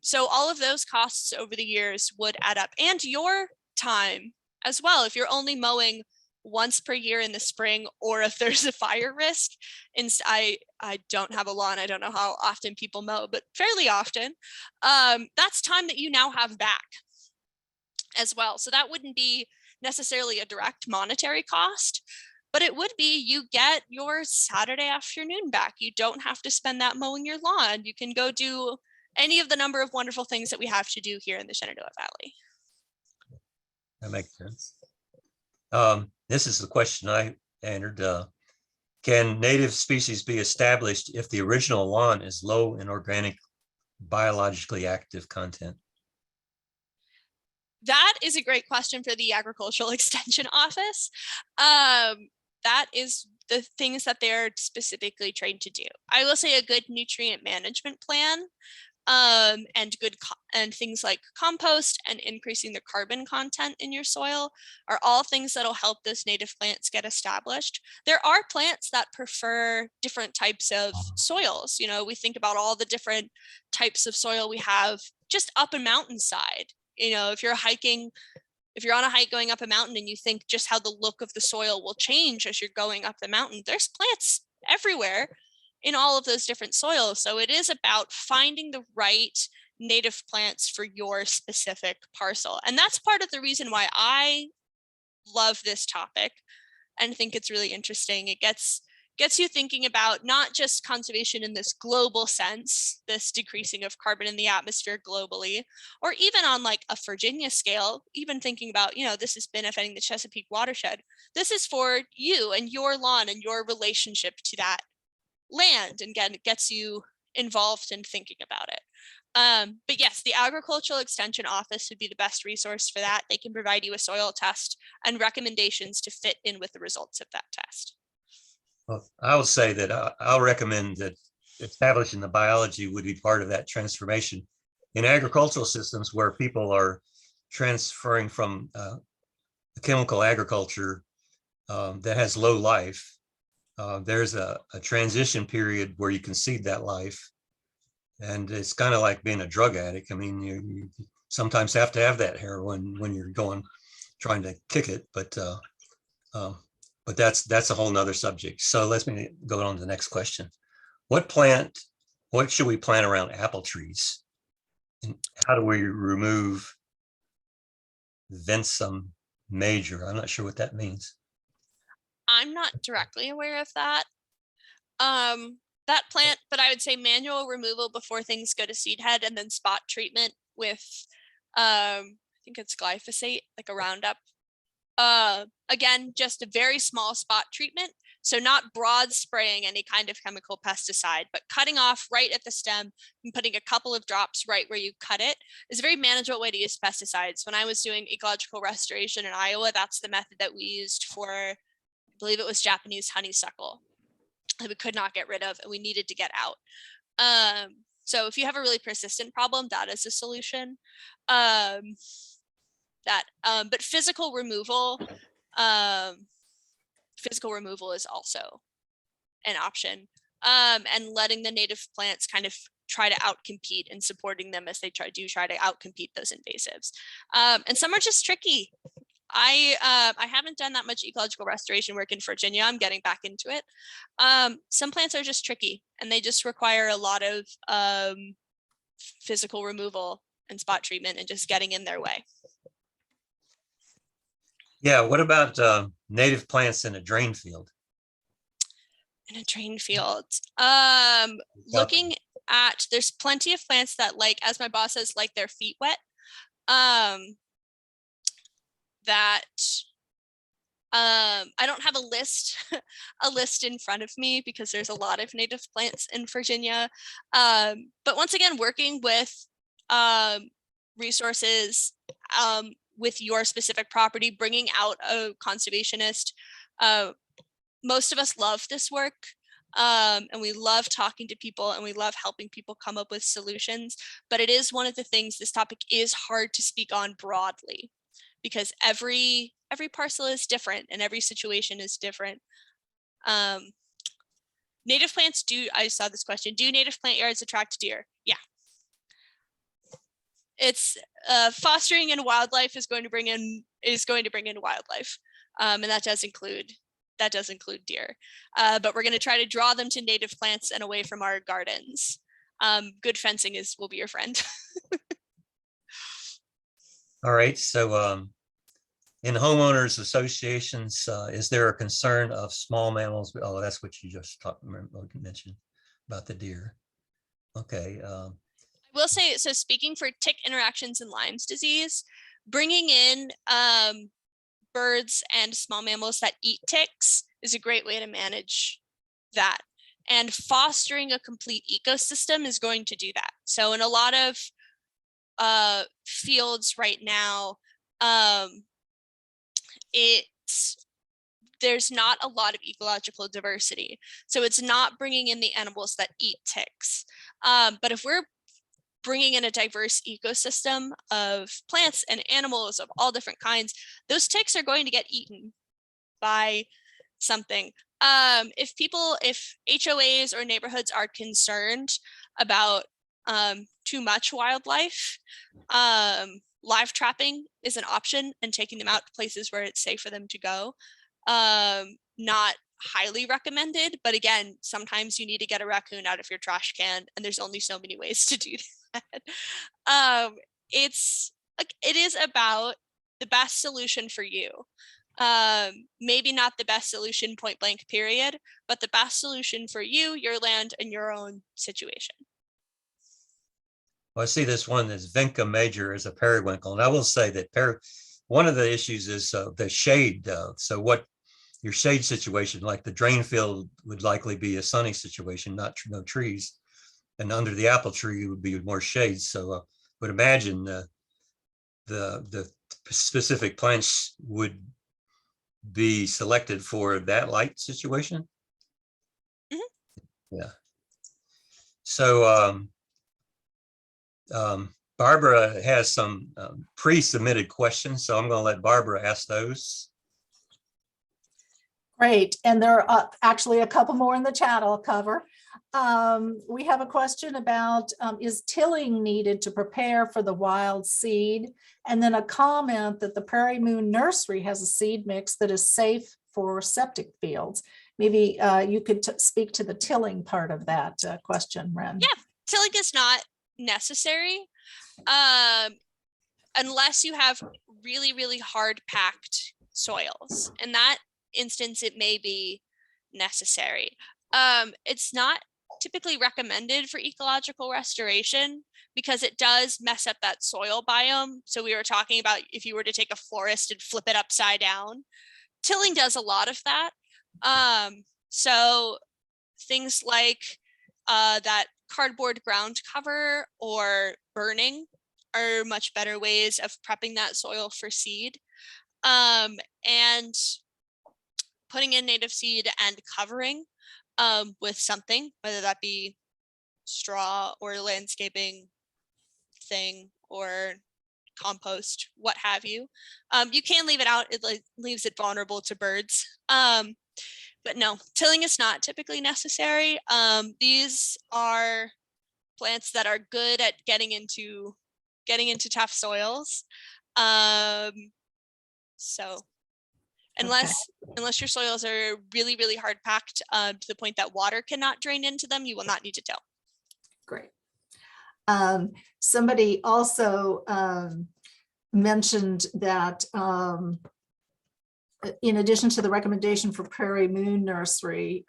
So all of those costs over the years would add up, and your time as well. If you're only mowing once per year in the spring, or if there's a fire risk, and I don't have a lawn, I don't know how often people mow, but fairly often, that's time that you now have back as well. So that wouldn't be necessarily a direct monetary cost, but it would be, you get your Saturday afternoon back. You don't have to spend that mowing your lawn. You can go do any of the number of wonderful things that we have to do here in the Shenandoah Valley. That makes sense. This is the question I entered. Can native species be established if the original lawn is low in organic, biologically active content? That is a great question for the Agricultural Extension Office. That is the things that they're specifically trained to do. I will say a good nutrient management plan, and things like compost and increasing the carbon content in your soil are all things that'll help those native plants get established. There are plants that prefer different types of soils. You know, we think about all the different types of soil we have just up a mountainside. You know, if you're on a hike going up a mountain and you think just how the look of the soil will change as you're going up the mountain, there's plants everywhere in all of those different soils. So it is about finding the right native plants for your specific parcel. And that's part of the reason why I love this topic and think it's really interesting. It gets gets you thinking about not just conservation in this global sense, this decreasing of carbon in the atmosphere globally, or even on like a Virginia scale, even thinking about, this is benefiting the Chesapeake watershed. This is for you and your lawn and your relationship to that land, and again, it gets you involved in thinking about it. But yes, the Agricultural Extension Office would be the best resource for that. They can provide you a soil test and recommendations to fit in with the results of that test. Well, I would say that I'll recommend that establishing the biology would be part of that transformation. In agricultural systems where people are transferring from chemical agriculture that has low life, there's a transition period where you can seed that life. And it's kind of like being a drug addict. I mean, you sometimes have to have that heroin when you're trying to kick it, but that's a whole nother subject. So let's go on to the next question. What should we plant around apple trees? And how do we remove Vincem major? I'm not sure what that means. I'm not directly aware of that. That plant, but I would say manual removal before things go to seed head, and then spot treatment with, I think it's glyphosate, like a Roundup. Again, just a very small spot treatment. So not broad spraying any kind of chemical pesticide, but cutting off right at the stem and putting a couple of drops right where you cut it is a very manageable way to use pesticides. When I was doing ecological restoration in Iowa, that's the method that we used for, I believe it was Japanese honeysuckle, that we could not get rid of and we needed to get out. So if you have a really persistent problem, that is a solution. But physical removal is also an option. And letting the native plants kind of try to outcompete and supporting them as they try to outcompete those invasives. And some are just tricky. I haven't done that much ecological restoration work in Virginia. I'm getting back into it. Some plants are just tricky and they just require a lot of physical removal and spot treatment and just getting in their way. Yeah, what about native plants in a drain field? In a drain field, looking at, there's plenty of plants that, like, as my boss says, like their feet wet. I don't have a list in front of me because there's a lot of native plants in Virginia. But once again, working with resources with your specific property, bringing out a conservationist. Most of us love this work. And we love talking to people and we love helping people come up with solutions. But it is one of the things, this topic is hard to speak on broadly because every parcel is different and every situation is different. Native plants I saw this question, do native plant yards attract deer? Yeah. It's fostering in wildlife is going to bring in wildlife. And that does include deer. But we're going to try to draw them to native plants and away from our gardens. Good fencing will be your friend. All right. So in homeowners associations, is there a concern of small mammals? Oh, that's what you just mentioned about the deer. Okay. I will say, so speaking for tick interactions and Lyme's disease, bringing in birds and small mammals that eat ticks is a great way to manage that. And fostering a complete ecosystem is going to do that. So in a lot of fields right now, there's not a lot of ecological diversity. So it's not bringing in the animals that eat ticks. But if we're bringing in a diverse ecosystem of plants and animals of all different kinds, those ticks are going to get eaten by something. If HOAs or neighborhoods are concerned about too much wildlife, live trapping is an option and taking them out to places where it's safe for them to go. Not highly recommended, but again, sometimes you need to get a raccoon out of your trash can and there's only so many ways to do that. It is about the best solution for you. Maybe not the best solution point blank period, but the best solution for you, your land, and your own situation. Well, I see this one is Vinca major is a periwinkle, and I will say that one of the issues is the shade. So what your shade situation, like the drain field would likely be a sunny situation, not no trees. And under the apple tree would be more shade. So I would imagine the specific plants would be selected for that light situation. Yeah. So Barbara has some pre-submitted questions, so I'm going to let Barbara ask those. Great, and there are actually a couple more in the chat I'll cover. We have a question about is tilling needed to prepare for the wild seed? And then a comment that the Prairie Moon Nursery has a seed mix that is safe for septic fields. Maybe you could speak to the tilling part of that question, Wren. Yeah, tilling is not necessary unless you have really, really hard packed soils. In that instance, it may be necessary. It's not typically recommended for ecological restoration because it does mess up that soil biome. So we were talking about if you were to take a forest and flip it upside down, tilling does a lot of that. So things like that cardboard ground cover or burning are much better ways of prepping that soil for seed. And putting in native seed and covering with something, whether that be straw or landscaping thing or compost, what have you. You can leave it out, it leaves it vulnerable to birds. But no, tilling is not typically necessary. These are plants that are good at getting into tough soils. So unless your soils are really, really hard packed to the point that water cannot drain into them, you will not need to till. Great. Somebody also mentioned that in addition to the recommendation for Prairie Moon Nursery,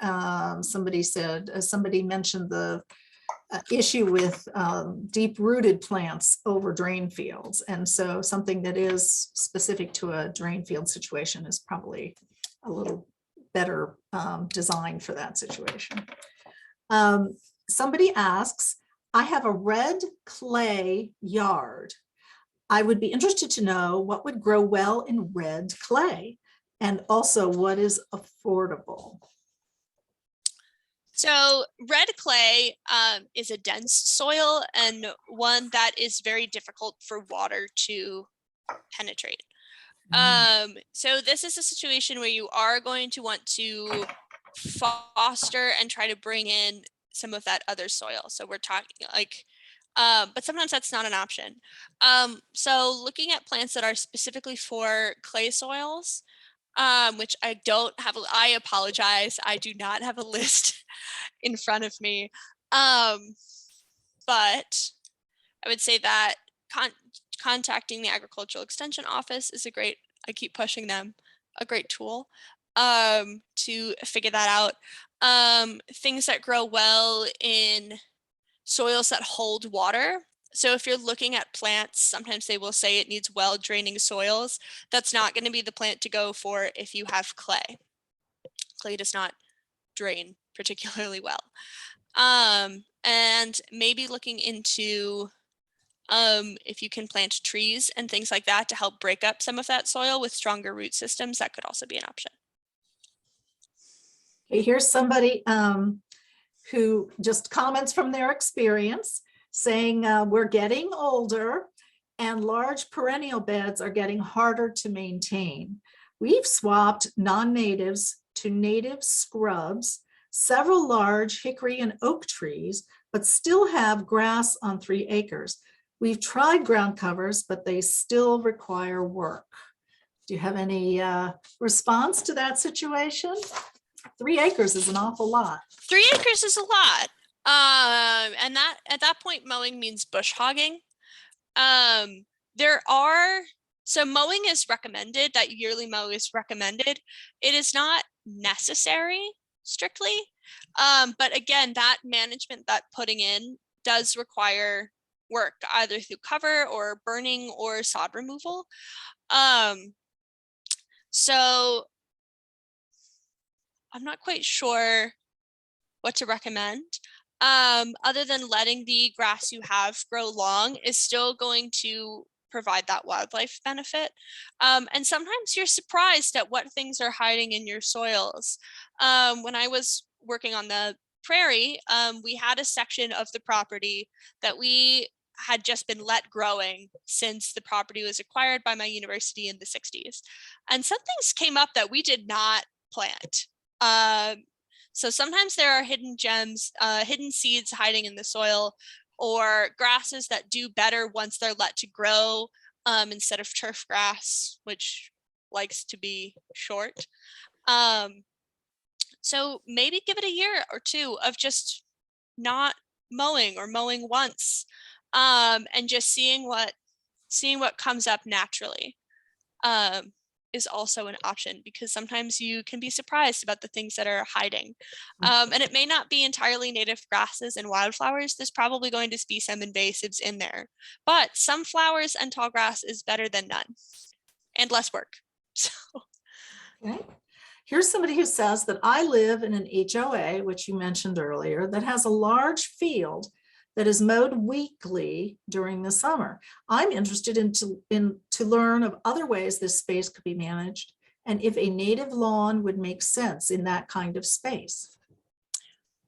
somebody mentioned the issue with deep-rooted plants over drain fields. And so something that is specific to a drain field situation is probably a little better designed for that situation. Somebody asks, I have a red clay yard. I would be interested to know what would grow well in red clay and also what is affordable. So red clay is a dense soil and one that is very difficult for water to penetrate. So this is a situation where you are going to want to foster and try to bring in some of that other soil. So we're talking like, but sometimes that's not an option. So looking at plants that are specifically for clay soils, which I don't have, I apologize, I do not have a list in front of me. But I would say that contacting the Agricultural Extension Office is a great, I keep pushing them, a great tool to figure that out. Things that grow well in soils that hold water. So if you're looking at plants, sometimes they will say it needs well draining soils. That's not going to be the plant to go for if you have clay. Clay does not drain particularly well. And maybe looking into if you can plant trees and things like that to help break up some of that soil with stronger root systems, that could also be an option. Okay, here's somebody who just comments from their experience saying we're getting older and large perennial beds are getting harder to maintain. We've swapped non-natives to native scrubs, several large hickory and oak trees, but still have grass on 3 acres. We've tried ground covers, but they still require work. Do you have any response to that situation? 3 acres is an awful lot. 3 acres is a lot. And that at that point, mowing means bush hogging. There are So mowing is recommended, that yearly mow is recommended. It is not necessary strictly. But again, that management, that putting in does require work, either through cover or burning or sod removal. So I'm not quite sure what to recommend. Other than letting the grass you have grow long is still going to provide that wildlife benefit. And sometimes you're surprised at what things are hiding in your soils. When I was working on the prairie, we had a section of the property that we had just been let growing since the property was acquired by my university in the 60s. And some things came up that we did not plant. So sometimes there are hidden gems, hidden seeds hiding in the soil, or grasses that do better once they're let to grow instead of turf grass, which likes to be short. So maybe give it a year or two of just not mowing or mowing once, and just seeing what comes up naturally. Is also an option, because sometimes you can be surprised about the things that are hiding. And it may not be entirely native grasses and wildflowers. There's probably going to be some invasives in there, but some flowers and tall grass is better than none and less work. So. Okay. Here's somebody who says that I live in an HOA, which you mentioned earlier, that has a large field that is mowed weekly during the summer. I'm interested to learn of other ways this space could be managed, and if a native lawn would make sense in that kind of space.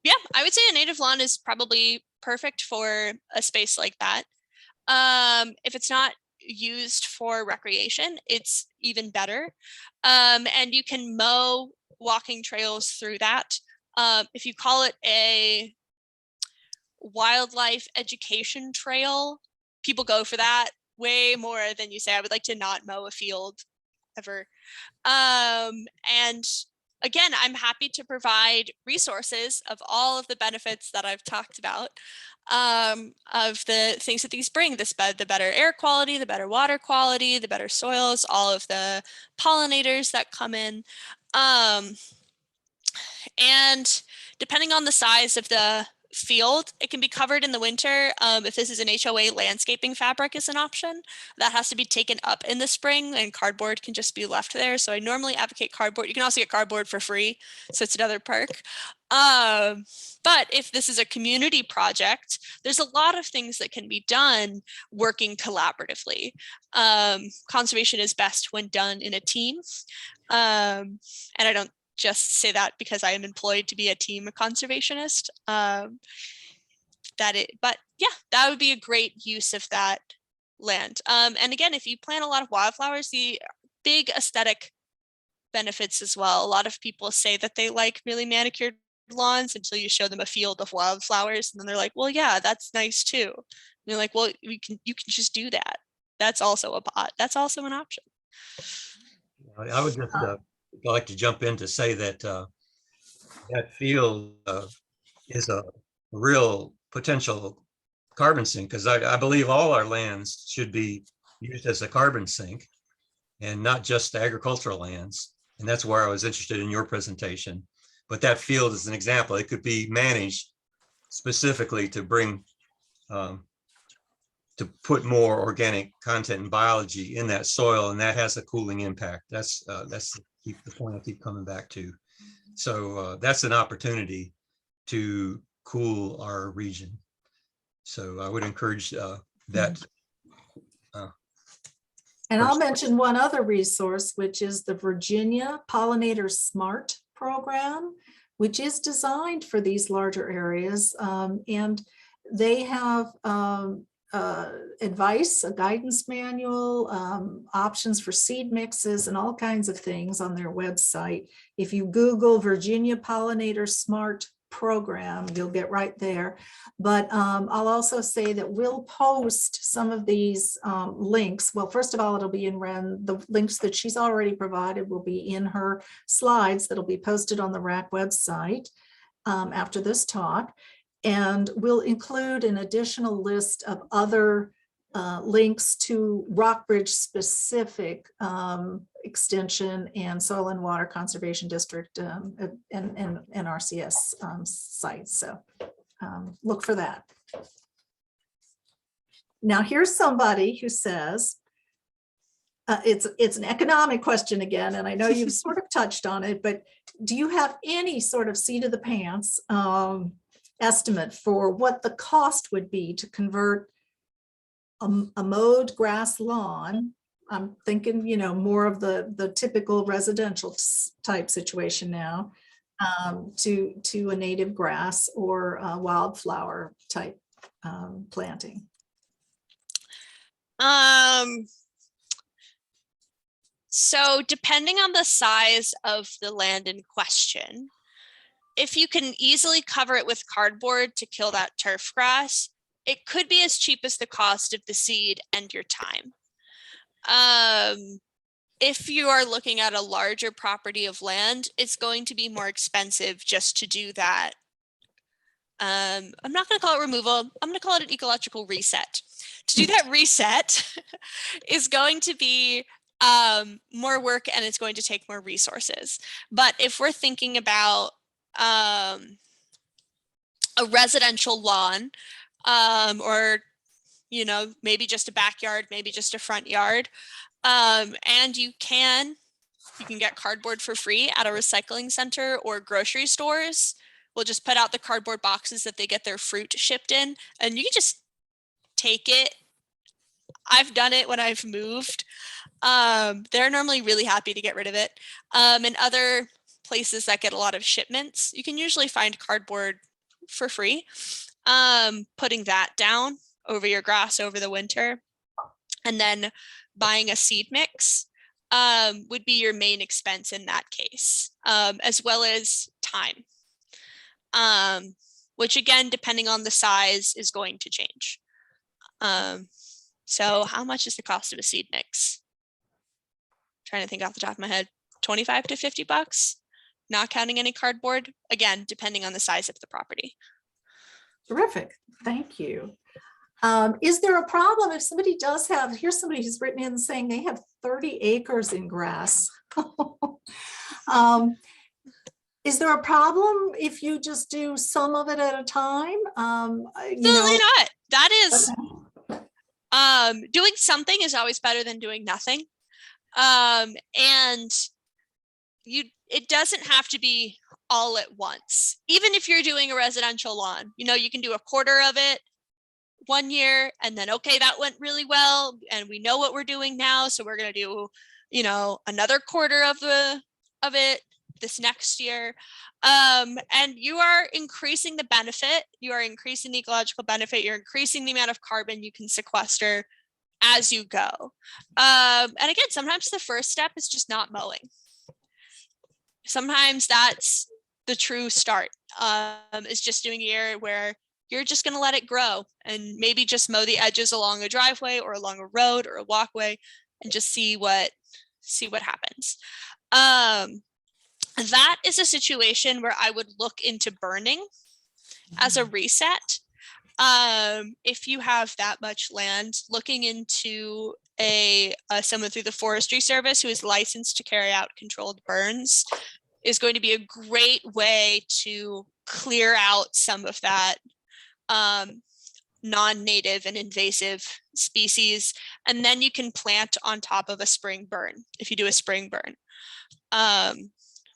Yeah, I would say a native lawn is probably perfect for a space like that. If it's not used for recreation, it's even better. And you can mow walking trails through that. If you call it a wildlife education trail, people go for that way more than you say, I would like to not mow a field ever. And again, I'm happy to provide resources of all of the benefits that I've talked about, of the things that these bring, the better air quality, the better water quality, the better soils, all of the pollinators that come in. And depending on the size of the field, it can be covered in the winter. If this is an HOA, landscaping fabric is an option. That has to be taken up in the spring, and cardboard can just be left there. So I normally advocate cardboard. You can also get cardboard for free, so it's another perk. But if this is a community project, there's a lot of things that can be done working collaboratively. Conservation is best when done in a team. And I don't just say that because I am employed to be a team conservationist. But yeah, that would be a great use of that land. And again, if you plant a lot of wildflowers, the big aesthetic benefits as well. A lot of people say that they like really manicured lawns until you show them a field of wildflowers, and then they're like, well, yeah, that's nice too. And you're like, well, you can just do that. That's also that's also an option. I would just like to jump in to say that that field is a real potential carbon sink, because I believe all our lands should be used as a carbon sink and not just agricultural lands. And that's where I was interested in your presentation. But that field is an example. It could be managed specifically to bring to put more organic content and biology in that soil, and that has a cooling impact. That's the point I keep coming back to. So that's an opportunity to cool our region. So I would encourage that. And I'll mention one other resource, which is the Virginia Pollinator Smart program, which is designed for these larger areas. And they have advice, a guidance manual, options for seed mixes, and all kinds of things on their website. If you Google Virginia Pollinator Smart program, you'll get right there. But I'll also say that we'll post some of these links. Well, first of all, it'll be in Wren. The links that she's already provided will be in her slides that'll be posted on the RAC website after this talk. And we'll include an additional list of other links to Rockbridge specific extension and soil and water conservation district and NRCS sites. So look for that. Now here's somebody who says, it's an economic question again, and I know you've sort of touched on it, but do you have any sort of seat of the pants estimate for what the cost would be to convert a mowed grass lawn? I'm thinking, you know, more of the typical residential type situation now, to a native grass or a wildflower type planting. So depending on the size of the land in question, if you can easily cover it with cardboard to kill that turf grass, it could be as cheap as the cost of the seed and your time. If you are looking at a larger property of land, it's going to be more expensive just to do that. I'm not going to call it removal. I'm going to call it an ecological reset. To do that reset is going to be more work, and it's going to take more resources. But if we're thinking about a residential lawn, or, you know, maybe just a backyard, maybe just a front yard, and you can get cardboard for free at a recycling center or grocery stores. We'll just put out the cardboard boxes that they get their fruit shipped in, and you can just take it. I've done it when I've moved. They're normally really happy to get rid of it. And other places that get a lot of shipments, you can usually find cardboard for free. Putting that down over your grass over the winter, and then buying a seed mix would be your main expense in that case, as well as time, which again, depending on the size, is going to change. So how much is the cost of a seed mix? I'm trying to think off the top of my head, 25 to 50 bucks, not counting any cardboard, again, depending on the size of the property. Terrific, thank you. Is there a problem if somebody does have, here's somebody who's written in saying they have 30 acres in grass. Is there a problem if you just do some of it at a time? Absolutely not. That is, okay. Doing something is always better than doing nothing. And it doesn't have to be all at once. Even if you're doing a residential lawn, you know, you can do a quarter of it one year, and then, okay, that went really well, and we know what we're doing now, so we're going to do, you know, another quarter of it this next year. And you are increasing the benefit, you are increasing the ecological benefit, you're increasing the amount of carbon you can sequester as you go. And again, sometimes the first step is just not mowing. Sometimes that's the true start, is just doing a year where you're just going to let it grow, and maybe just mow the edges along a driveway or along a road or a walkway, and just see what happens. That is a situation where I would look into burning as a reset. If you have that much land, looking into someone through the Forestry Service who is licensed to carry out controlled burns is going to be a great way to clear out some of that non-native and invasive species, and then you can plant on top of a spring burn. If you do a spring burn,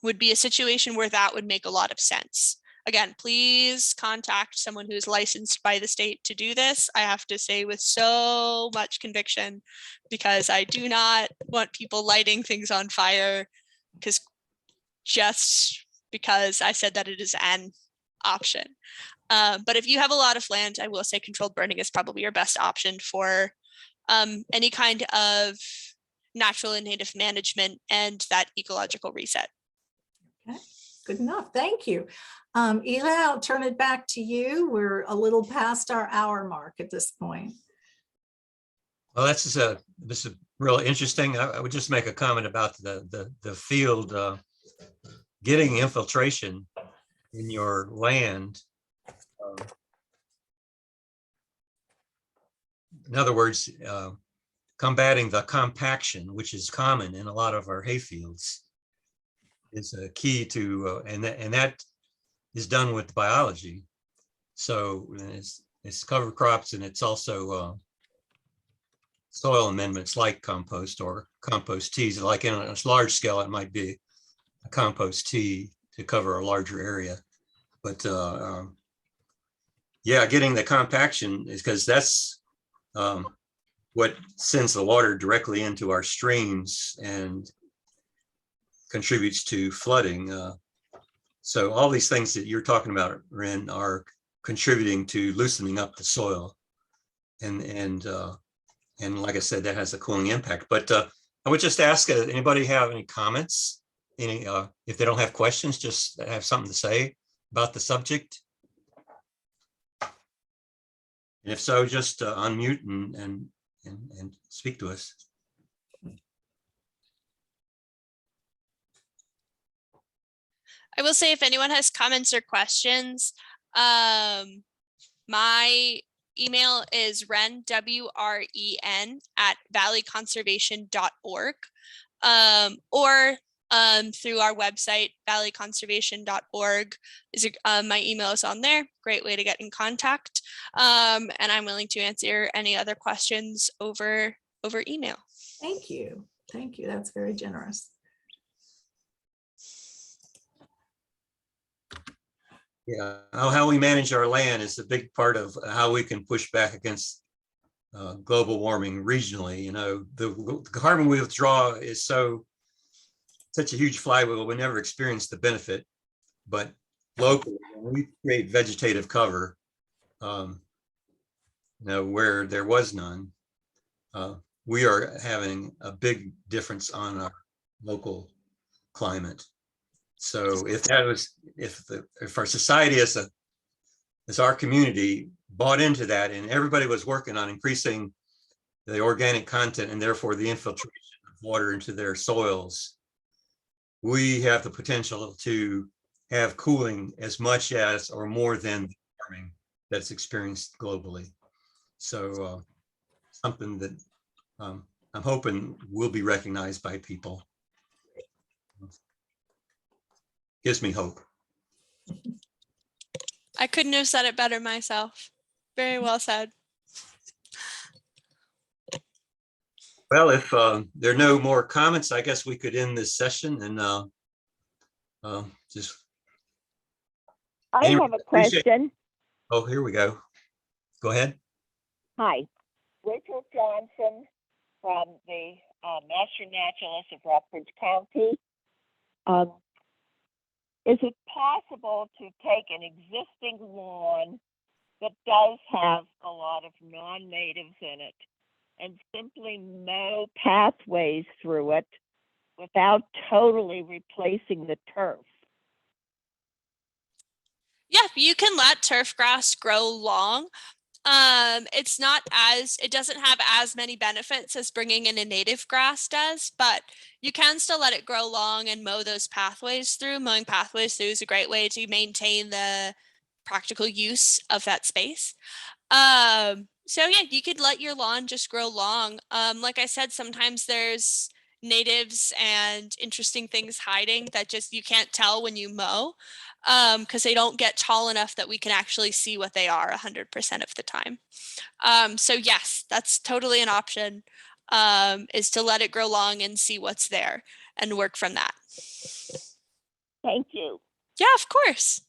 would be a situation where that would make a lot of sense. Again, please contact someone who is licensed by the state to do this. I have to say with so much conviction, because I do not want people lighting things on fire just because I said that it is an option. But if you have a lot of land, I will say controlled burning is probably your best option for any kind of natural and native management and that ecological reset. Okay, good enough. Thank you. Eli, I'll turn it back to you. We're a little past our hour mark at this point. Well, this is real interesting. I would just make a comment about the field getting infiltration in your land. in other words, combating the compaction, which is common in a lot of our hayfields, is a key to, and that is done with biology. So it's cover crops, and it's also soil amendments like compost or compost teas. Like in a large scale, it might be a compost tea to cover a larger area. But yeah, getting the compaction is because that's what sends the water directly into our streams and contributes to flooding. So all these things that you're talking about, Wren, are contributing to loosening up the soil. And like I said, that has a cooling impact. But I would just ask, anybody have any comments? If they don't have questions, just have something to say about the subject. And if so, just unmute and speak to us. I will say, if anyone has comments or questions, my email is Wren, WREN, @valleyconservation.org, or through our website, valleyconservation.org. My email is on there. Great way to get in contact. And I'm willing to answer any other questions over email. Thank you. Thank you. That's very generous. Yeah, how we manage our land is a big part of how we can push back against global warming regionally. You know, the carbon we withdraw is such a huge flywheel, we never experience the benefit. But locally, when we create vegetative cover, you know, where there was none, we are having a big difference on our local climate. So if our society as our community bought into that, and everybody was working on increasing the organic content and therefore the infiltration of water into their soils, we have the potential to have cooling as much as or more than the warming that's experienced globally. So something that I'm hoping will be recognized by people. Gives me hope. I couldn't have said it better myself. Very well said. Well, if there are no more comments, I guess we could end this session and just. I have a question. Oh, here we go. Go ahead. Hi, Rachel Johnson from the Master Naturalist of Rockbridge County. Is it possible to take an existing lawn that does have a lot of non-natives in it and simply mow pathways through it without totally replacing the turf? Yeah, you can let turf grass grow long. It doesn't have as many benefits as bringing in a native grass does, but you can still let it grow long and mow those pathways through. Mowing pathways through is a great way to maintain the practical use of that space. So yeah, you could let your lawn just grow long. Like I said, sometimes there's natives and interesting things hiding that just you can't tell when you mow, because they don't get tall enough that we can actually see what they are 100% of the time. So yes, that's totally an option, is to let it grow long and see what's there and work from that. Thank you. Yeah, of course.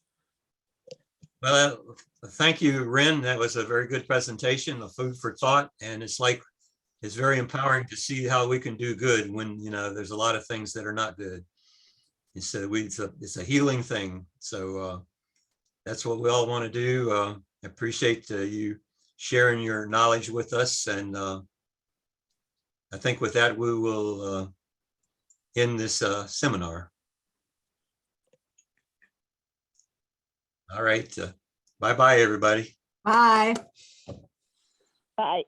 Well, thank you, Wren. That was a very good presentation, a food for thought, and it's very empowering to see how we can do good when, you know, there's a lot of things that are not good. It's a healing thing. So that's what we all want to do. I appreciate you sharing your knowledge with us. And I think with that, we will end this seminar. All right. Bye-bye, everybody. Bye. Bye.